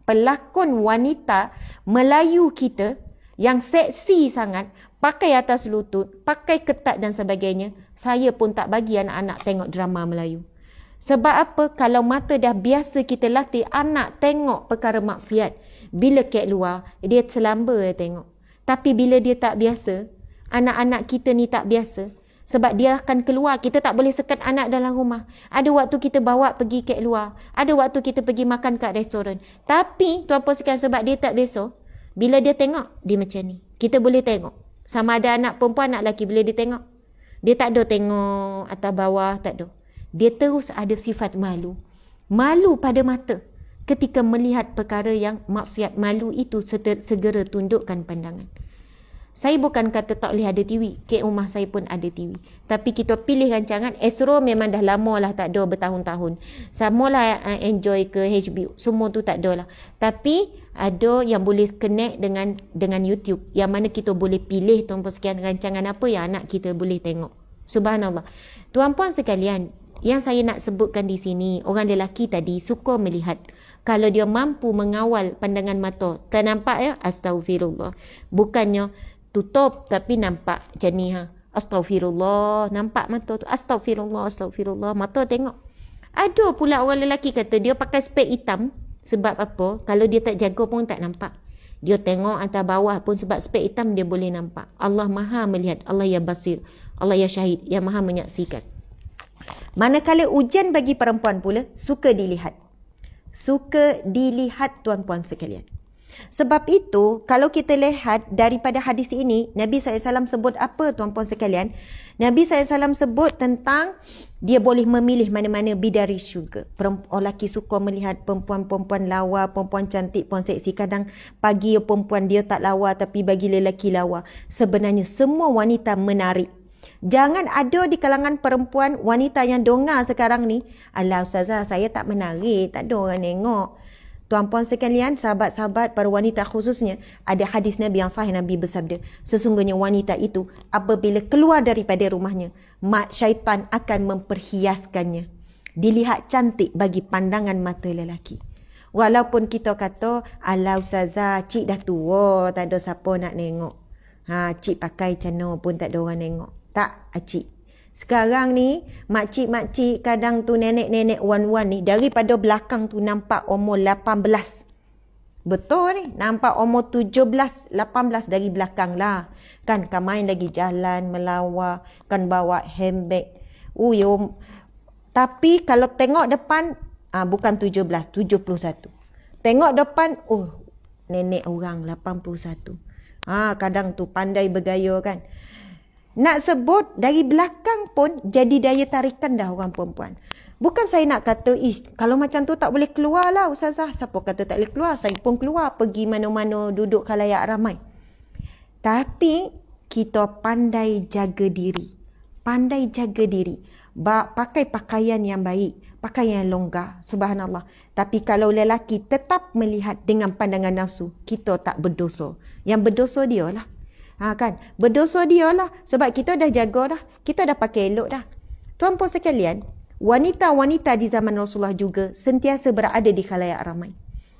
Speaker 1: pelakon wanita Melayu kita yang seksi sangat, pakai atas lutut, pakai ketat dan sebagainya. Saya pun tak bagi anak-anak tengok drama Melayu. Sebab apa? Kalau mata dah biasa kita latih anak tengok perkara maksiat, bila kat luar, dia selamba tengok. Tapi bila dia tak biasa, anak-anak kita ni tak biasa. Sebab dia akan keluar, kita tak boleh sekat anak dalam rumah. Ada waktu kita bawa pergi kat luar. Ada waktu kita pergi makan kat restoran. Tapi, tuan-puan sekalian, sebab dia tak biasa, bila dia tengok, dia macam ni. Kita boleh tengok. Sama ada anak perempuan, anak lelaki, bila dia tengok, dia tak ada tengok atas bawah, tak ada. Dia terus ada sifat malu. Malu pada mata. Ketika melihat perkara yang maksiat, malu itu segera tundukkan pandangan. Saya bukan kata tak boleh ada TV. Kat rumah saya pun ada TV. Tapi kita pilih rancangan. Astro memang dah lama lah tak ada bertahun-tahun. Samalah enjoy ke HBO. Semua tu tak ada lah. Tapi ada yang boleh connect dengan YouTube. Yang mana kita boleh pilih tuan-puan sekalian rancangan apa yang anak kita boleh tengok. Subhanallah. Tuan-puan sekalian, yang saya nak sebutkan di sini, orang lelaki tadi suka melihat. Kalau dia mampu mengawal pandangan mata, tak nampak ya? Astaghfirullah. Bukannya tutup tapi nampak macam ni Astaghfirullah. Nampak mata tu. Astaghfirullah, astaghfirullah. Mata tengok. Ada pula orang lelaki kata dia pakai spek hitam. Sebab apa? Kalau dia tak jaga pun tak nampak. Dia tengok atas bawah pun sebab spek hitam dia boleh nampak. Allah Maha melihat. Allah ya basir. Allah ya syahid. Yang Maha menyaksikan. Manakala ujian bagi perempuan pula suka dilihat. suka dilihat tuan-puan sekalian. Sebab itu, kalau kita lihat daripada hadis ini, Nabi SAW sebut apa tuan-puan sekalian? Nabi SAW sebut tentang dia boleh memilih mana-mana bidari syurga. Lelaki suka melihat perempuan-perempuan lawa, perempuan cantik, perempuan seksi. Kadang pagi perempuan dia tak lawa tapi bagi lelaki lawa. Sebenarnya semua wanita menarik. Jangan ada di kalangan perempuan wanita yang dongar sekarang ni, alah ustazah saya tak menarik, tak ada orang tengok. Tuan-puan sekalian, sahabat-sahabat, para wanita khususnya, ada hadis Nabi yang sahih. Nabi bersabda, sesungguhnya wanita itu apabila keluar daripada rumahnya, mak syaitan akan memperhiaskannya. Dilihat cantik bagi pandangan mata lelaki. Walaupun kita kata, alah ustazah, cik dah tua, tak ada siapa nak tengok. Cik pakai cana pun tak ada orang tengok. Tak, cik. Sekarang ni, makcik-makcik kadang tu nenek-nenek wan-wan ni, daripada belakang tu nampak umur 18. Betul ni, nampak umur 17, 18 dari belakang lah. Kan main lagi jalan, melawar, kan bawa handbag. Tapi kalau tengok depan, bukan 17, 71. Tengok depan, nenek orang 81. Kadang tu pandai bergaya kan. Nak sebut dari belakang pun jadi daya tarikan dah orang perempuan. Bukan saya nak kata, kalau macam tu tak boleh keluar lah ustazah. Siapa kata tak boleh keluar? Saya pun keluar pergi mana-mana duduk khalayak ramai. Tapi kita pandai jaga diri. Pandai jaga diri. Pakai pakaian yang baik. Pakaian yang longgar. Subhanallah. Tapi kalau lelaki tetap melihat dengan pandangan nafsu, kita tak berdosa. Yang berdosa dia lah. Kan? Berdosa dia lah. Sebab kita dah jaga dah. Kita dah pakai elok dah. Tuan-puan sekalian, wanita-wanita di zaman Rasulullah juga sentiasa berada di khalayak ramai.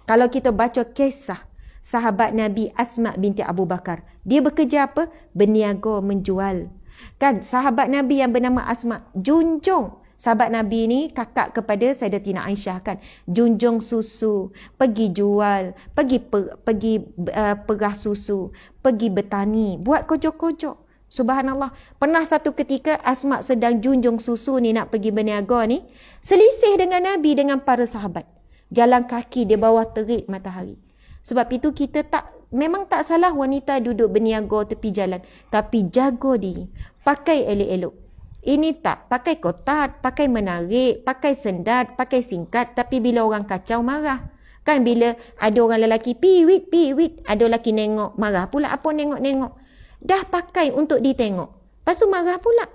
Speaker 1: Kalau kita baca kisah sahabat Nabi Asma binti Abu Bakar, dia bekerja apa? Berniaga menjual. Kan? Sahabat Nabi yang bernama Asma junjung. Sahabat Nabi ni kakak kepada Sayyidatina Aisyah kan. Junjung susu, pergi jual, pergi perah susu, pergi bertani, buat kojok-kojok. Subhanallah. Pernah satu ketika Asma sedang junjung susu ni nak pergi berniaga ni, selisih dengan Nabi dengan para sahabat. Jalan kaki di bawah terik matahari. Sebab itu kita memang tak salah wanita duduk berniaga tepi jalan. Tapi jaga diri. Pakai elok-elok. Ini tak, pakai kotak, pakai menarik, pakai sendat, pakai singkat. Tapi bila orang kacau, marah. Kan bila ada orang lelaki, piwit, ada lelaki nengok, marah pula. Apa nengok-nengok? Dah pakai untuk ditengok. Lepas tu marah pula.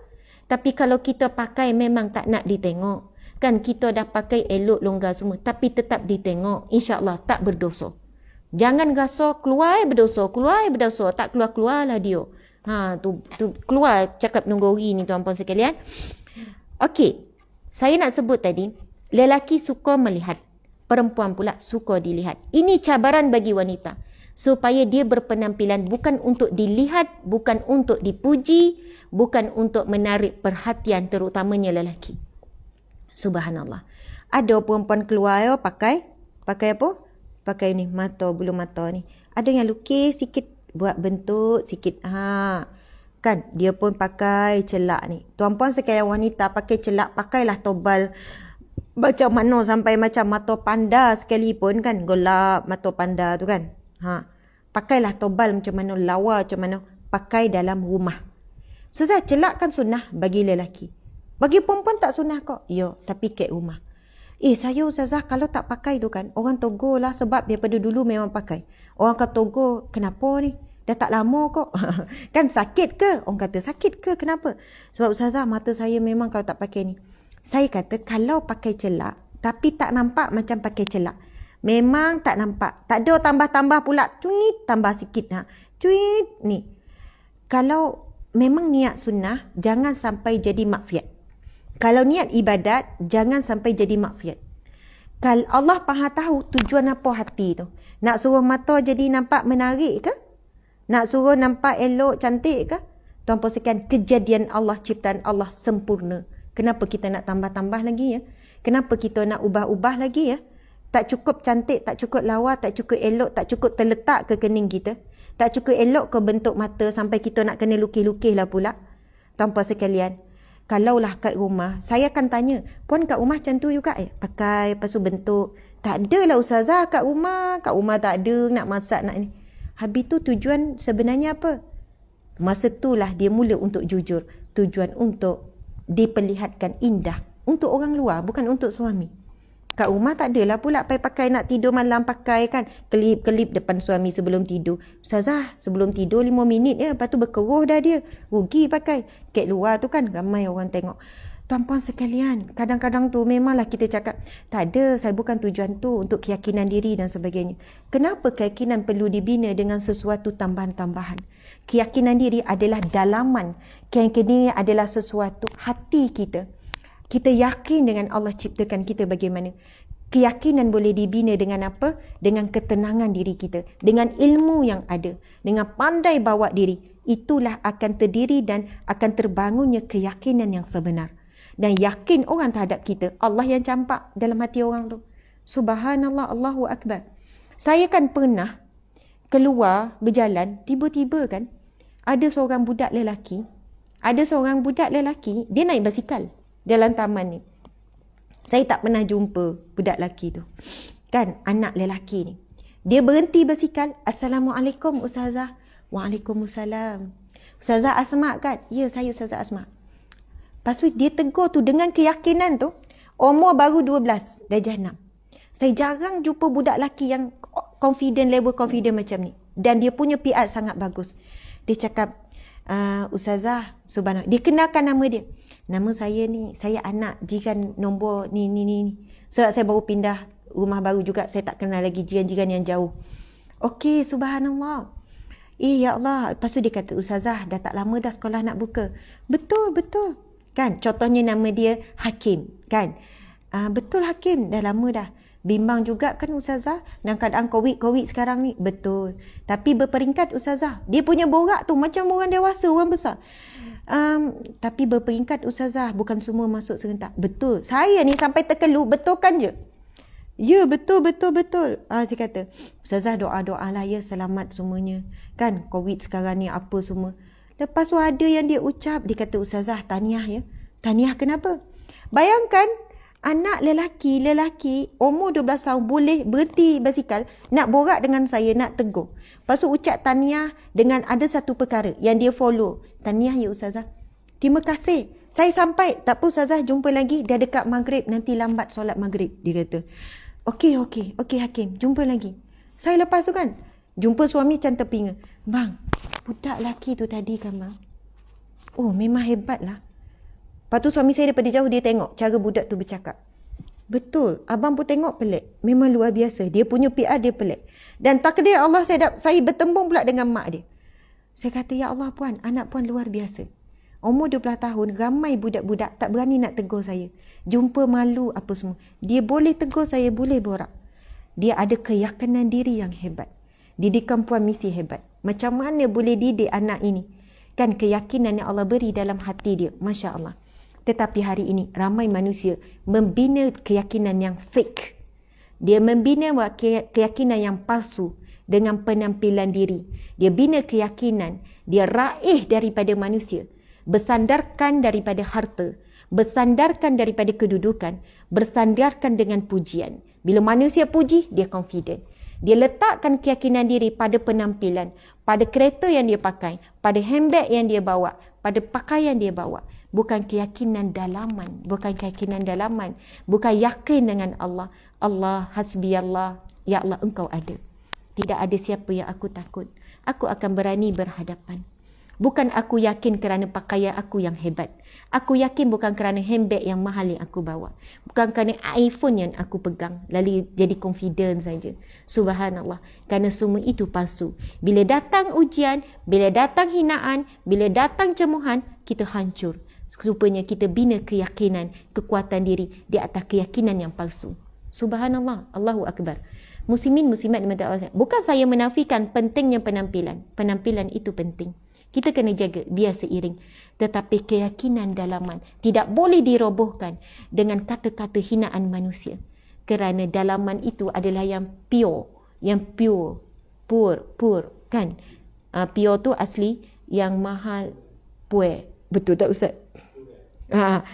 Speaker 1: Tapi kalau kita pakai memang tak nak ditengok. Kan kita dah pakai elok, longgar semua. Tapi tetap ditengok. InsyaAllah tak berdosa. Jangan rasa keluar berdosa, tak keluar-keluar lah dia. Tu keluar cakap nunggori ni tuan-puan sekalian. Okey, saya nak sebut tadi, lelaki suka melihat, perempuan pula suka dilihat. Ini cabaran bagi wanita. Supaya dia berpenampilan bukan untuk dilihat, bukan untuk dipuji, bukan untuk menarik perhatian terutamanya lelaki. Subhanallah. Ada perempuan keluar pakai apa? Pakai ni, bulu mata ni. Ada yang lukis sikit, buat bentuk sikit. Kan dia pun pakai celak ni. Tuan-puan sekalian wanita pakai celak, pakailah tebal macam mana sampai macam mata panda sekalipun kan. Gelap mata panda tu kan. Pakailah tebal macam mana, lawa macam mana. Pakai dalam rumah. Ustazah, celak kan sunnah bagi lelaki. Bagi perempuan tak sunnah kok. Ya, tapi kat rumah. Saya ustazah kalau tak pakai tu kan, orang tegur lah sebab daripada dulu memang pakai. Orang kata tegur, kenapa ni? Dah tak lama kok. Kan sakit ke? Orang kata sakit ke? Kenapa? Sebab ustazah mata saya memang kalau tak pakai ni. Saya kata kalau pakai celak, tapi tak nampak macam pakai celak. Memang tak nampak. Tak ada tambah-tambah pula. Cuit, tambah sikit. Cuit ni. Kalau memang niat sunnah, jangan sampai jadi maksiat. Kalau niat ibadat, jangan sampai jadi maksiat. Kalau Allah Maha tahu tujuan apa hati tu. Nak suruh mata jadi nampak menarik ke? Nak suruh nampak elok, cantik ke? Tuan-puan sekalian, kejadian Allah, ciptaan Allah sempurna. Kenapa kita nak tambah-tambah lagi ya? Kenapa kita nak ubah-ubah lagi ya? Tak cukup cantik, tak cukup lawa, tak cukup elok, tak cukup terletak ke kening kita. Tak cukup elok ke bentuk mata sampai kita nak kena lukis-lukis lah pula. Tuan-puan sekalian, Kalaulah kat rumah, saya akan tanya, puan kat rumah macam tu juga pakai, lepas tu bentuk. Tak adalah ustazah kat rumah tak ada, nak masak, nak ni. Habis tu tujuan sebenarnya apa? Masa itulah dia mula untuk jujur. Tujuan untuk diperlihatkan indah. Untuk orang luar, bukan untuk suami. Kat rumah tak adalah pula pakai nak tidur malam pakai kan. Kelip-kelip depan suami sebelum tidur. Ustazah, sebelum tidur 5 minit je. Lepas tu berkeruh dah dia. Rugi pakai. Kat luar tu kan ramai orang tengok. Tuan-puan sekalian, kadang-kadang tu memanglah kita cakap, tak ada, saya bukan tujuan tu untuk keyakinan diri dan sebagainya. Kenapa keyakinan perlu dibina dengan sesuatu tambahan-tambahan? Keyakinan diri adalah dalaman. Keyakinan diri adalah sesuatu hati kita. Kita yakin dengan Allah ciptakan kita bagaimana. Keyakinan boleh dibina dengan apa? Dengan ketenangan diri kita. Dengan ilmu yang ada. Dengan pandai bawa diri. Itulah akan terdiri dan akan terbangunnya keyakinan yang sebenar. Dan yakin orang terhadap kita. Allah yang campak dalam hati orang tu. Subhanallah, Allahu Akbar. Saya kan pernah keluar berjalan. Tiba-tiba kan ada seorang budak lelaki. Dia naik basikal dalam taman ni. Saya tak pernah jumpa budak lelaki tu. Kan, anak lelaki ni. Dia berhenti basikal. Assalamualaikum Ustazah. Waalaikumsalam. Ustazah Asma kan? Ya, saya Ustazah Asma. Lepas tu dia tegur tu dengan keyakinan tu. Umur baru 12, darjah 6. Saya jarang jumpa budak lelaki yang level confident macam ni. Dan dia punya PR sangat bagus. Dia cakap, Ustazah, subhanallah. Dia kenalkan nama dia. Nama saya ni, saya anak jiran nombor ni. Sebab saya baru pindah rumah baru juga, saya tak kenal lagi jiran-jiran yang jauh. Okey, subhanallah. Ya Allah. Lepas tu dia kata, Ustazah, dah tak lama dah sekolah nak buka. Betul. Kan, contohnya nama dia Hakim. Kan, betul Hakim, dah lama dah. Bimbang juga kan Ustazah, dalam keadaan COVID sekarang ni. Betul. Tapi berperingkat Ustazah. Dia punya borak tu macam orang dewasa, orang besar. Tapi berperingkat Ustazah, bukan semua masuk serentak. Betul. Saya ni sampai terkelu, betulkan je. Ya, betul. Saya kata, Ustazah doa-doa lah ya, selamat semuanya. Kan, COVID sekarang ni apa semua. Lepas tu ada yang dia ucap, dia kata, Ustazah, tahniah ya. Tahniah kenapa? Bayangkan, anak lelaki umur 12 tahun boleh berhenti basikal, nak borak dengan saya, nak tegur. Lepas tu ucap tahniah dengan ada satu perkara yang dia follow. Tahniah ya Ustazah. Terima kasih. Saya sampai, tak apa Ustazah, jumpa lagi. Dah dekat maghrib, nanti lambat solat maghrib. Dia kata, Okey Hakim, jumpa lagi. Saya lepas tu kan, jumpa suami macam terpinga. Bang, budak lelaki tu tadi kan bang. Oh, memang hebat lah. Lepas tu suami saya daripada jauh dia tengok cara budak tu bercakap. Betul, abang pun tengok pelik. Memang luar biasa. Dia punya PR dia pelik. Dan takdir Allah saya bertembung pula dengan mak dia. Saya kata, ya Allah puan, anak puan luar biasa. Umur 12 tahun, ramai budak-budak tak berani nak tegur saya. Jumpa malu apa semua. Dia boleh tegur saya, boleh borak. Dia ada keyakinan diri yang hebat. Didikan puan misi hebat. Macam mana boleh didik anak ini? Kan keyakinan yang Allah beri dalam hati dia. Masya Allah. Tetapi hari ini ramai manusia membina keyakinan yang fake. Dia membina keyakinan yang palsu dengan penampilan diri. Dia bina keyakinan, dia raih daripada manusia. Bersandarkan daripada harta. Bersandarkan daripada kedudukan. Bersandarkan dengan pujian. Bila manusia puji, dia confident. Dia letakkan keyakinan diri pada penampilan, pada kereta yang dia pakai, pada handbag yang dia bawa, pada pakaian dia bawa. Bukan keyakinan dalaman. Bukan keyakinan dalaman. Bukan yakin dengan Allah. Allah, hasbi Allah. Ya Allah, engkau ada. Tidak ada siapa yang aku takut. Aku akan berani berhadapan. Bukan aku yakin kerana pakaian aku yang hebat. Aku yakin bukan kerana handbag yang mahal yang aku bawa. Bukan kerana iPhone yang aku pegang. Lalu jadi confident saja. Subhanallah. Kerana semua itu palsu. Bila datang ujian, bila datang hinaan, bila datang cemuhan, kita hancur. Rupanya kita bina keyakinan, kekuatan diri di atas keyakinan yang palsu. Subhanallah. Allahu Akbar. Muslimin, muslimat dimata Allah. Bukan saya menafikan pentingnya penampilan. Penampilan itu penting. Kita kena jaga biar seiring. Tetapi keyakinan dalaman tidak boleh dirobohkan dengan kata-kata hinaan manusia. Kerana dalaman itu adalah yang pure. Yang pure. Kan? Pure tu asli yang mahal. Betul tak Ustaz?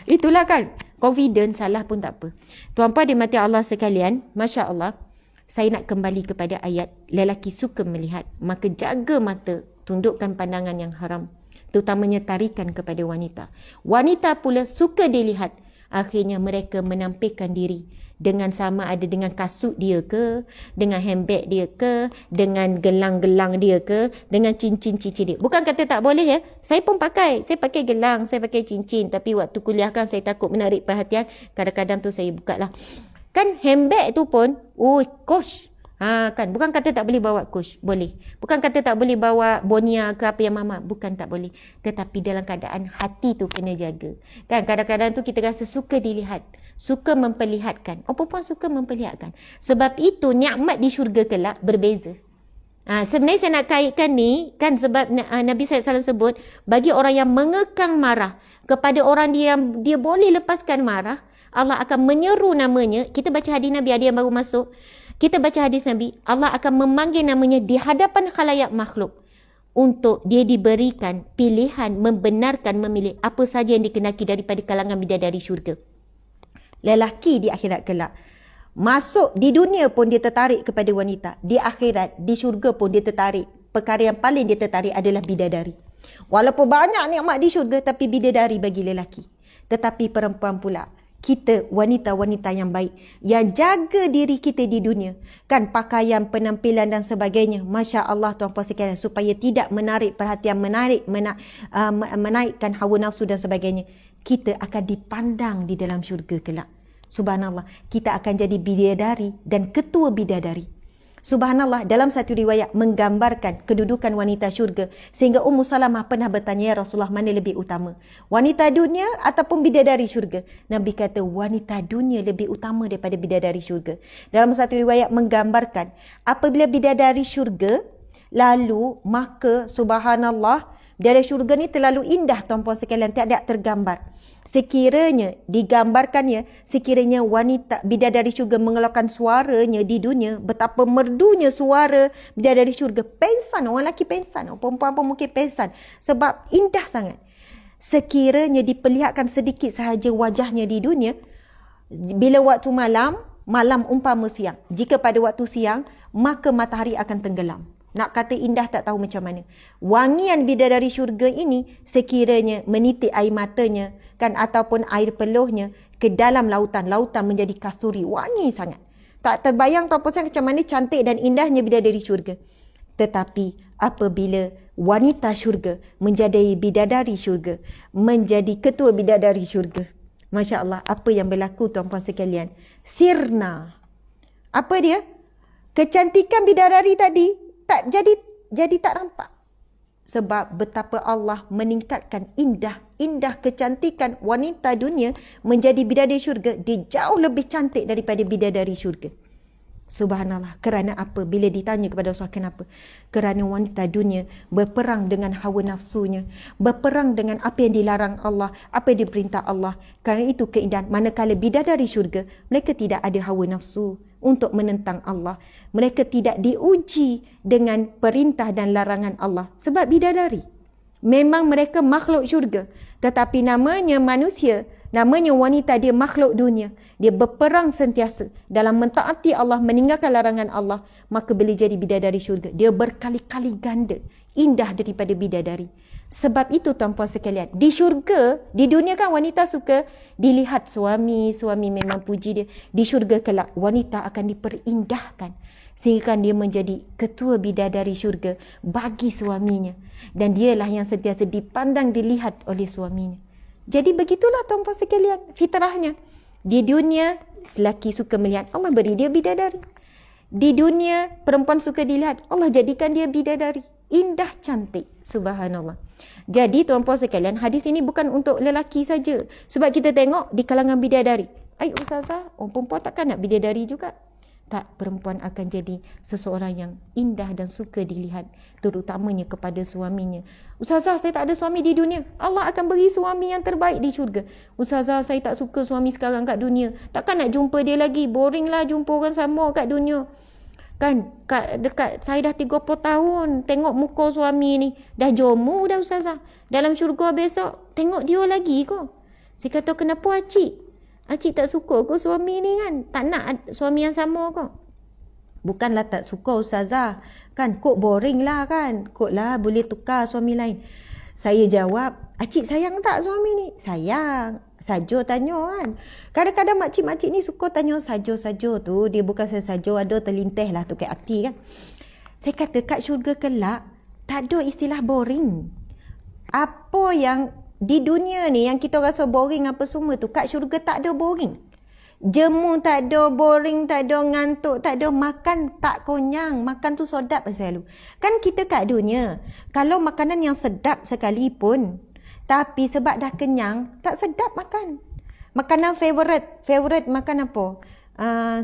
Speaker 1: Itulah kan. Confident salah pun tak apa. Tuan-puan dimati Allah sekalian, Masya Allah, saya nak kembali kepada ayat lelaki suka melihat, maka jaga mata, tundukkan pandangan yang haram, terutamanya tarikan kepada wanita. Wanita pula suka dilihat, akhirnya mereka menampilkan diri dengan sama ada dengan kasut dia ke, dengan handbag dia ke, dengan gelang-gelang dia ke, dengan cincin-cincin dia. Bukan kata tak boleh ya. Saya pun pakai. Saya pakai gelang, saya pakai cincin. Tapi waktu kuliah kan saya takut menarik perhatian. Kadang-kadang tu saya buka lah. Kan handbag tu pun, Coach. Kan, bukan kata tak boleh bawa Coach, boleh. Bukan kata tak boleh bawa Bonia ke apa yang mama, bukan tak boleh. Tetapi dalam keadaan hati tu kena jaga. Kan, kadang-kadang tu kita rasa suka dilihat, suka memperlihatkan. Perempuan suka memperlihatkan. Sebab itu nikmat di syurga kelak berbeza. Sebenarnya saya nak kaitkan ni, kan sebab Nabi SAW sebut, bagi orang yang mengekang marah, kepada orang yang dia boleh lepaskan marah, Allah akan menyeru namanya. Kita baca hadis Nabi, ada yang baru masuk. Kita baca hadis Nabi, Allah akan memanggil namanya di hadapan khalayak makhluk untuk dia diberikan pilihan membenarkan memilih apa saja yang dikenaki daripada kalangan bidadari syurga. Lelaki di akhirat kelak, masuk di dunia pun dia tertarik kepada wanita. Di akhirat, di syurga pun dia tertarik. Perkara yang paling dia tertarik adalah bidadari. Walaupun banyak nikmat di syurga, tapi bidadari bagi lelaki. Tetapi perempuan pula, kita wanita-wanita yang baik, yang jaga diri kita di dunia, kan pakaian, penampilan dan sebagainya, Masya Allah tuan-puan sekalian, supaya tidak menarik perhatian, menaikkan hawa nafsu dan sebagainya, kita akan dipandang di dalam syurga kelak. Subhanallah, kita akan jadi bidadari dan ketua bidadari. Subhanallah, dalam satu riwayat menggambarkan kedudukan wanita syurga, sehingga Ummu Salamah pernah bertanya, ya Rasulullah, mana lebih utama, wanita dunia ataupun bidadari syurga? Nabi kata wanita dunia lebih utama daripada bidadari syurga. Dalam satu riwayat menggambarkan, apabila bidadari syurga, lalu maka subhanallah, bidadari syurga ni terlalu indah tuan-puan sekalian, tidak tergambar. Sekiranya digambarkannya, sekiranya wanita bidadari syurga mengeluarkan suaranya di dunia, betapa merdunya suara bidadari syurga. Pengsan, orang lelaki pengsan, perempuan pun mungkin pengsan, sebab indah sangat. Sekiranya diperlihatkan sedikit sahaja wajahnya di dunia, bila waktu malam, malam umpama siang. Jika pada waktu siang, maka matahari akan tenggelam. Nak kata indah tak tahu macam mana. Wangian bidadari syurga ini sekiranya menitik air matanya, kan, ataupun air peluhnya ke dalam lautan. Lautan menjadi kasturi, wangi sangat. Tak terbayang tuan-puan macam mana cantik dan indahnya bidadari syurga. Tetapi apabila wanita syurga menjadi bidadari syurga, menjadi ketua bidadari syurga, Masya Allah, apa yang berlaku tuan-puan sekalian? Sirna. Apa dia? Kecantikan bidadari tadi tak jadi tak nampak. Sebab betapa Allah meningkatkan indah kecantikan wanita dunia menjadi bidadari syurga. Dia jauh lebih cantik daripada bidadari syurga. Subhanallah. Kerana apa? Bila ditanya kepada Rasulullah kenapa? Kerana wanita dunia berperang dengan hawa nafsunya, berperang dengan apa yang dilarang Allah, apa yang diperintah Allah. Kerana itu keindahan. Manakala bidadari syurga, mereka tidak ada hawa nafsu untuk menentang Allah. Mereka tidak diuji dengan perintah dan larangan Allah. Sebab bidadari, memang mereka makhluk syurga. Tetapi namanya manusia, namanya wanita, dia makhluk dunia. Dia berperang sentiasa dalam mentaati Allah, meninggalkan larangan Allah. Maka boleh jadi bidadari syurga. Dia berkali-kali ganda indah daripada bidadari. Sebab itu tuan-puan sekalian, di syurga, di dunia kan wanita suka dilihat suami memang puji dia. Di syurga kelak wanita akan diperindahkan sehingga dia menjadi ketua bidadari syurga bagi suaminya, dan dialah yang sentiasa dipandang, dilihat oleh suaminya. Jadi begitulah tuan-puan sekalian fitrahnya. Di dunia lelaki suka melihat, Allah beri dia bidadari. Di dunia perempuan suka dilihat, Allah jadikan dia bidadari. Indah, cantik. Subhanallah. Jadi tuan-puan sekalian, hadis ini bukan untuk lelaki saja. Sebab kita tengok di kalangan bidadari, ustazah, perempuan takkan nak bidadari juga? Tak, perempuan akan jadi seseorang yang indah dan suka dilihat, terutamanya kepada suaminya. Ustazah, saya tak ada suami di dunia. Allah akan beri suami yang terbaik di syurga. Ustazah, saya tak suka suami sekarang kat dunia. Takkan nak jumpa dia lagi? Boring lah jumpa orang sama kat dunia. Kan, dekat saya dah 30 tahun tengok muka suami ni. Dah jomo dah ustazah. Dalam syurga besok, tengok dia lagi kok. Saya kata, kenapa Acik? Acik tak suka ke suami ni kan? Tak nak suami yang sama ke? Bukanlah tak suka Ustazah. Kan, kok boring lah kan? Kok lah boleh tukar suami lain. Saya jawab, Acik sayang tak suami ni? Sayang. Saja tanya kan. Kadang-kadang makcik-makcik ni suka tanya saja-saja tu. Dia bukan saja, ada terlintih lah tu kat hati kan. Saya kata kat syurga kelak, tak ada istilah boring. Apa yang di dunia ni yang kita rasa boring apa semua tu, kat syurga tak ada boring. Jemu tak ada, boring tak ada, ngantuk tak ada, makan tak konyang, makan tu sedap selalu. Kan kita kat dunia, kalau makanan yang sedap sekalipun, tapi sebab dah kenyang, tak sedap makan. Makanan favorite makan apa?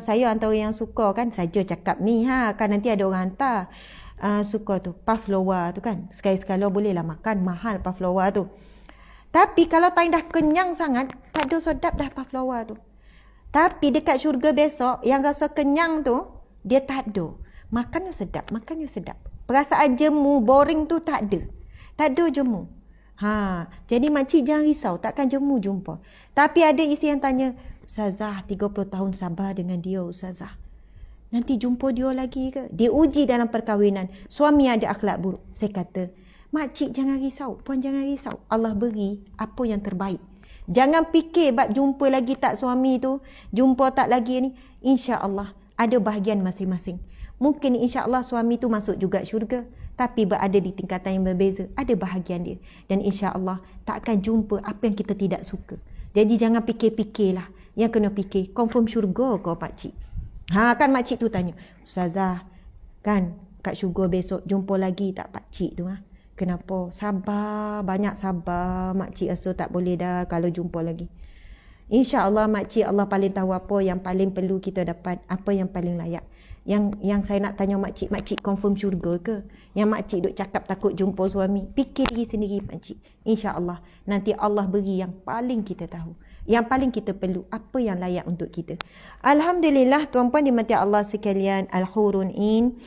Speaker 1: Saya antara yang suka kan, saja cakap ni kan nanti ada orang hantar. Suka tu, pavlova tu kan. Sekali-sekala bolehlah makan, mahal pavlova tu. Tapi kalau time dah kenyang sangat, tak ada sedap dah pavlova tu. Tapi dekat syurga besok, yang rasa kenyang tu, dia tak ada. Makannya sedap, makannya sedap. Perasaan jemu, boring tu tak ada. Tak ada jemu. Jadi makcik jangan risau, takkan jemu jumpa. Tapi ada isi yang tanya, Ustazah 30 tahun sabar dengan dia Ustazah. Nanti jumpa dia lagi ke? Dia uji dalam perkahwinan. Suami ada akhlak buruk. Saya kata, makcik jangan risau, puan jangan risau. Allah beri apa yang terbaik. Jangan fikir bab jumpa lagi tak suami tu, jumpa tak lagi ni. InsyaAllah ada bahagian masing-masing. Mungkin insyaAllah suami tu masuk juga syurga, tapi berada di tingkatan yang berbeza. Ada bahagian dia. Dan insyaAllah tak akan jumpa apa yang kita tidak suka. Jadi jangan fikir-fikirlah. Yang kena fikir, confirm syurga kau pakcik. Kan makcik tu tanya, Ustazah, kan kat syurga besok jumpa lagi tak pakcik tu? Kenapa? Sabar, banyak sabar. Makcik rasa tak boleh dah kalau jumpa lagi. InsyaAllah makcik, Allah paling tahu apa yang paling perlu kita dapat, apa yang paling layak. Yang saya nak tanya makcik, makcik confirm syurga ke? Yang makcik duk cakap takut jumpa suami, fikir diri sendiri makcik. InsyaAllah nanti Allah beri yang paling kita tahu, yang paling kita perlu, apa yang layak untuk kita. Alhamdulillah tuan-puan dimati Allah sekalian, Al-Hurun In.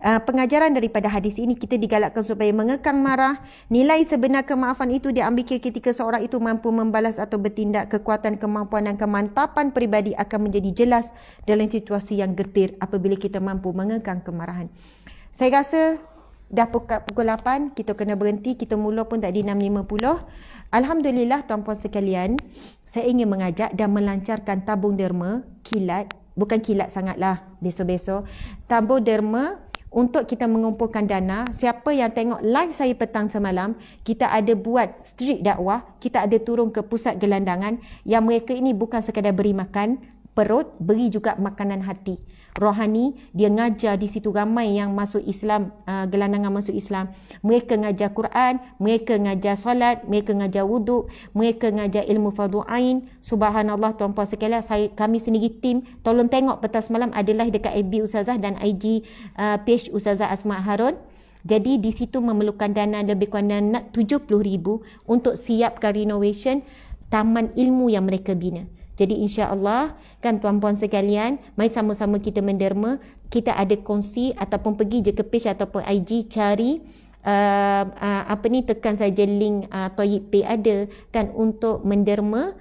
Speaker 1: Pengajaran daripada hadis ini kita digalakkan supaya mengekang marah. Nilai sebenar kemaafan itu diambil ketika seorang itu mampu membalas atau bertindak. Kekuatan, kemampuan dan kemantapan peribadi akan menjadi jelas dalam situasi yang getir apabila kita mampu mengekang kemarahan. Saya rasa dah pukul 8, kita kena berhenti. Kita mula pun tadi 6.50. Alhamdulillah tuan-puan sekalian, saya ingin mengajak dan melancarkan tabung derma kilat. Bukan kilat sangatlah, besok-besok. Tabung derma untuk kita mengumpulkan dana. Siapa yang tengok live saya petang semalam, kita ada buat street dakwah, kita ada turun ke pusat gelandangan, yang mereka ini bukan sekadar beri makan perut, beri juga makanan hati rohani. Dia ngajar di situ ramai yang masuk Islam, gelandangan masuk Islam. Mereka ngajar Quran, mereka ngajar solat, mereka ngajar wuduk, mereka ngajar ilmu fardu ain. Subhanallah tuan-puan sekalian, kami sendiri tim tolong tengok petang semalam adalah dekat FB Ustazah dan IG page Ustazah Asma Harun. Jadi di situ memerlukan dana lebih kurang 70,000 untuk siapkan renovation taman ilmu yang mereka bina. Jadi insya-Allah kan tuan-puan sekalian, mari sama-sama kita menderma. Kita ada kongsi ataupun pergi je ke page ataupun IG cari tekan saja link Toyib Pay ada kan untuk menderma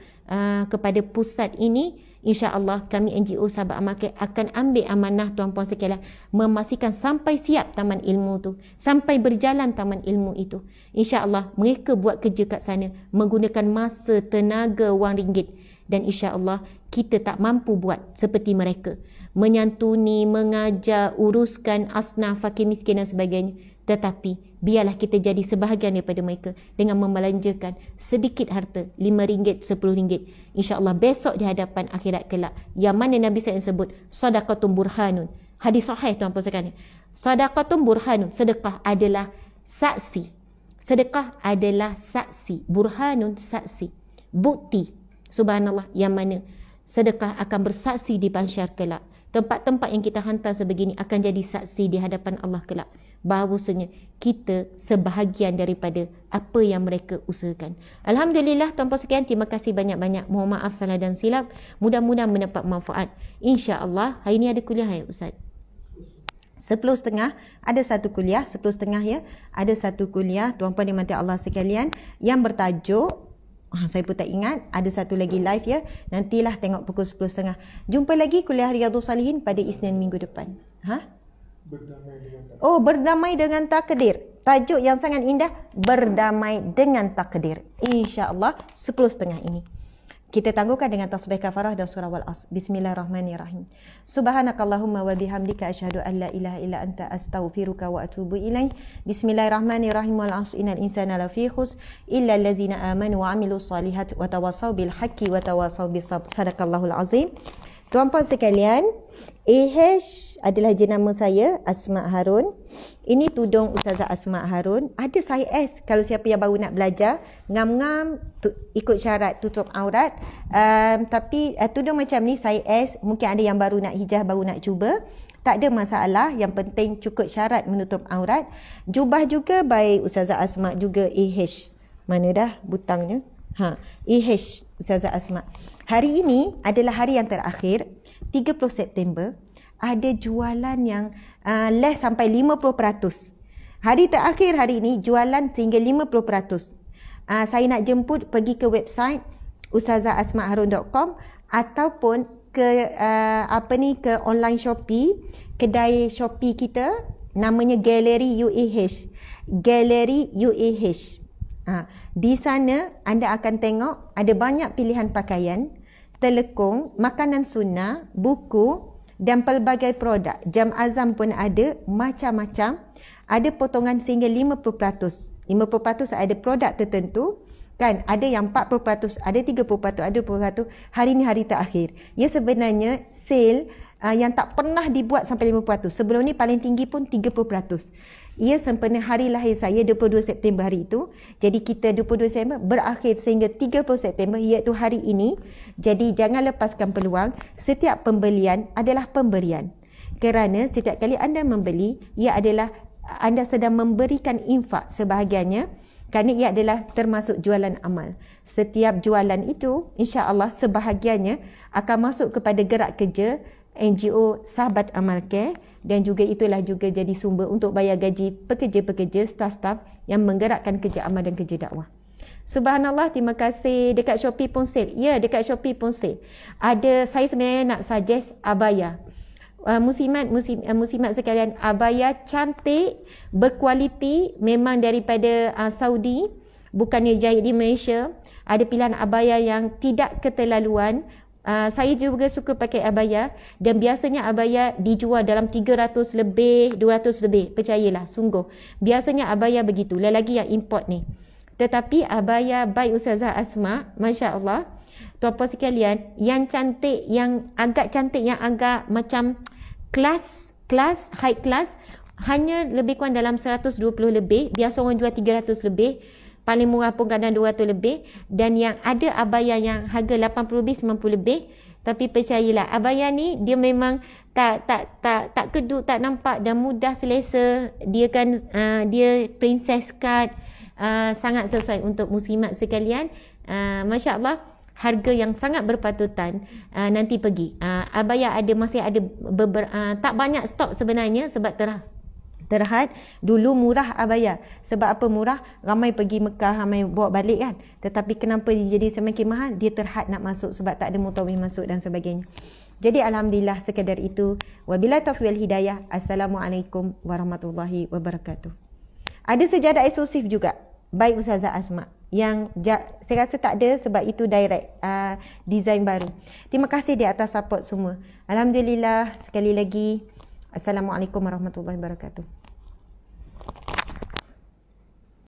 Speaker 1: kepada pusat ini. InsyaAllah kami NGO Sahabat Amal akan ambil amanah tuan-puan sekalian, memastikan sampai siap taman ilmu tu, sampai berjalan taman ilmu itu. InsyaAllah mereka buat kerja kat sana menggunakan masa, tenaga, wang ringgit. Dan insya-Allah kita tak mampu buat seperti mereka, menyantuni, mengajar, uruskan asnaf, fakir miskin dan sebagainya. Tetapi biarlah kita jadi sebahagian daripada mereka dengan membelanjakan sedikit harta, RM5, RM10. InsyaAllah besok di hadapan akhirat kelak, yang mana Nabi SAW sebut sadaqatun burhanun. Hadis sahih tuan-puan sekalian. Sadaqatun burhanun, sedekah adalah saksi. Sedekah adalah saksi. Burhanun, saksi, bukti. Subhanallah, yang mana sedekah akan bersaksi di mahsyar kelak. Tempat-tempat yang kita hantar sebegini akan jadi saksi di hadapan Allah kelak, bahawasanya kita sebahagian daripada apa yang mereka usahakan. Alhamdulillah tuan-puan sekalian, terima kasih banyak-banyak. Mohon maaf salah dan silap. Mudah-mudahan mendapat manfaat. InsyaAllah hari ini ada kuliah ya Ustaz? 10.30 ada satu kuliah, 10.30 ya. Ada satu kuliah tuan-puan dimati Allah sekalian yang bertajuk Saya pun tak ingat. Ada satu lagi live ya. Nantilah tengok pukul 10.30. Jumpa lagi kuliah Riyadhus Salihin pada Isnin minggu depan. Berdamai dengan takdir. Tajuk yang sangat indah, berdamai dengan takdir. InsyaAllah 10.30 ini. Kita tangguhkan dengan tasbih kafarah dan surah Wal-Asr. Bismillahirrahmanirrahim. Subhanakallahumma wa bihamdika asyhadu an la ilaha illa anta astaghfiruka wa atubu ilaih. Bismillahirrahmanirrahim. Wal 'asri innal insana lafi khusr illa allazina amanu wa 'amilus solihati wa tawassaw bil haqqi wa tawassaw bis sabr. Sadaqallahul azim. Tuan-puan sekalian, AH adalah jenama saya, Asma Harun. Ini tudung Ustazah Asma Harun. Ada saiz kalau siapa yang baru nak belajar. Ngam-ngam ikut syarat tutup aurat. Tapi tudung macam ni saiz, mungkin ada yang baru nak hijrah, baru nak cuba. Tak ada masalah, yang penting cukup syarat menutup aurat. Jubah juga baik Ustazah Asma juga AH. Mana dah butangnya? AH Ustazah Asma. Hari ini adalah hari yang terakhir, 30 September. Ada jualan yang less sampai 50%. Hari terakhir hari ini jualan sehingga 50%. Saya nak jemput pergi ke website ustazahasmaharun.com ataupun ke ke online Shopee, kedai Shopee kita namanya Gallery UAH. Gallery UAH. Di sana anda akan tengok ada banyak pilihan pakaian, telekung, makanan sunnah, buku dan pelbagai produk. Jam azam pun ada, macam-macam. Ada potongan sehingga 50%. 50% ada produk tertentu. Kan, ada yang 40%, ada 30%, ada 20%. Hari ni hari terakhir. Ya, sebenarnya sale yang tak pernah dibuat sampai 50%. Sebelum ni paling tinggi pun 30%. Ia sempena hari lahir saya 22 September hari itu. Jadi kita 22 September berakhir sehingga 30 September iaitu hari ini. Jadi jangan lepaskan peluang. Setiap pembelian adalah pemberian. Kerana setiap kali anda membeli, ia adalah anda sedang memberikan infak sebahagiannya. Kerana ia adalah termasuk jualan amal. Setiap jualan itu insya-Allah sebahagiannya akan masuk kepada gerak kerja NGO Sahabat Amal Care, dan juga itulah juga jadi sumber untuk bayar gaji pekerja-pekerja, staf-staf yang menggerakkan kerja amal dan kerja dakwah. Subhanallah, terima kasih. Dekat Shopee pun sale. Ya, dekat Shopee pun sale. Ada, saya sebenarnya nak suggest abaya. Muslimat sekalian, abaya cantik, berkualiti, memang daripada Saudi, bukannya jahit di Malaysia. Ada pilihan abaya yang tidak keterlaluan. Saya juga suka pakai abaya, dan biasanya abaya dijual dalam 300 lebih, 200 lebih. Percayalah, sungguh. Biasanya abaya begitu, lelaki yang import ni. Tetapi abaya baik Ustazah Asma, Masya Allah. Tuan-puan sekalian, yang cantik, yang agak cantik, yang agak macam kelas, high class, hanya lebih kurang dalam 120 lebih. Biasa orang jual 300 lebih. Paling murah pun kadang 200 lebih. Dan yang ada abaya yang harga 80 lebih, 90 lebih. Tapi percayalah, abaya ni dia memang tak kedut, tak nampak, dan mudah selesa. Dia kan dia princess cut, sangat sesuai untuk muslimat sekalian. Masya Allah, harga yang sangat berpatutan. Nanti pergi. Abaya masih ada tak banyak stok sebenarnya sebab terhad. Dulu murah abaya. Sebab apa murah? Ramai pergi Mekah, ramai bawa balik kan. Tetapi kenapa dia jadi semakin mahal? Dia terhad nak masuk sebab tak ada mutawif masuk dan sebagainya. Jadi alhamdulillah sekadar itu. Wabillahi taufiq wal hidayah. Assalamualaikum warahmatullahi wabarakatuh. Ada sejadah eksklusif juga. Baik Ustazah Asma. Yang saya rasa tak ada sebab itu direct design baru. Terima kasih di atas support semua. Alhamdulillah sekali lagi. Assalamualaikum warahmatullahi wabarakatuh.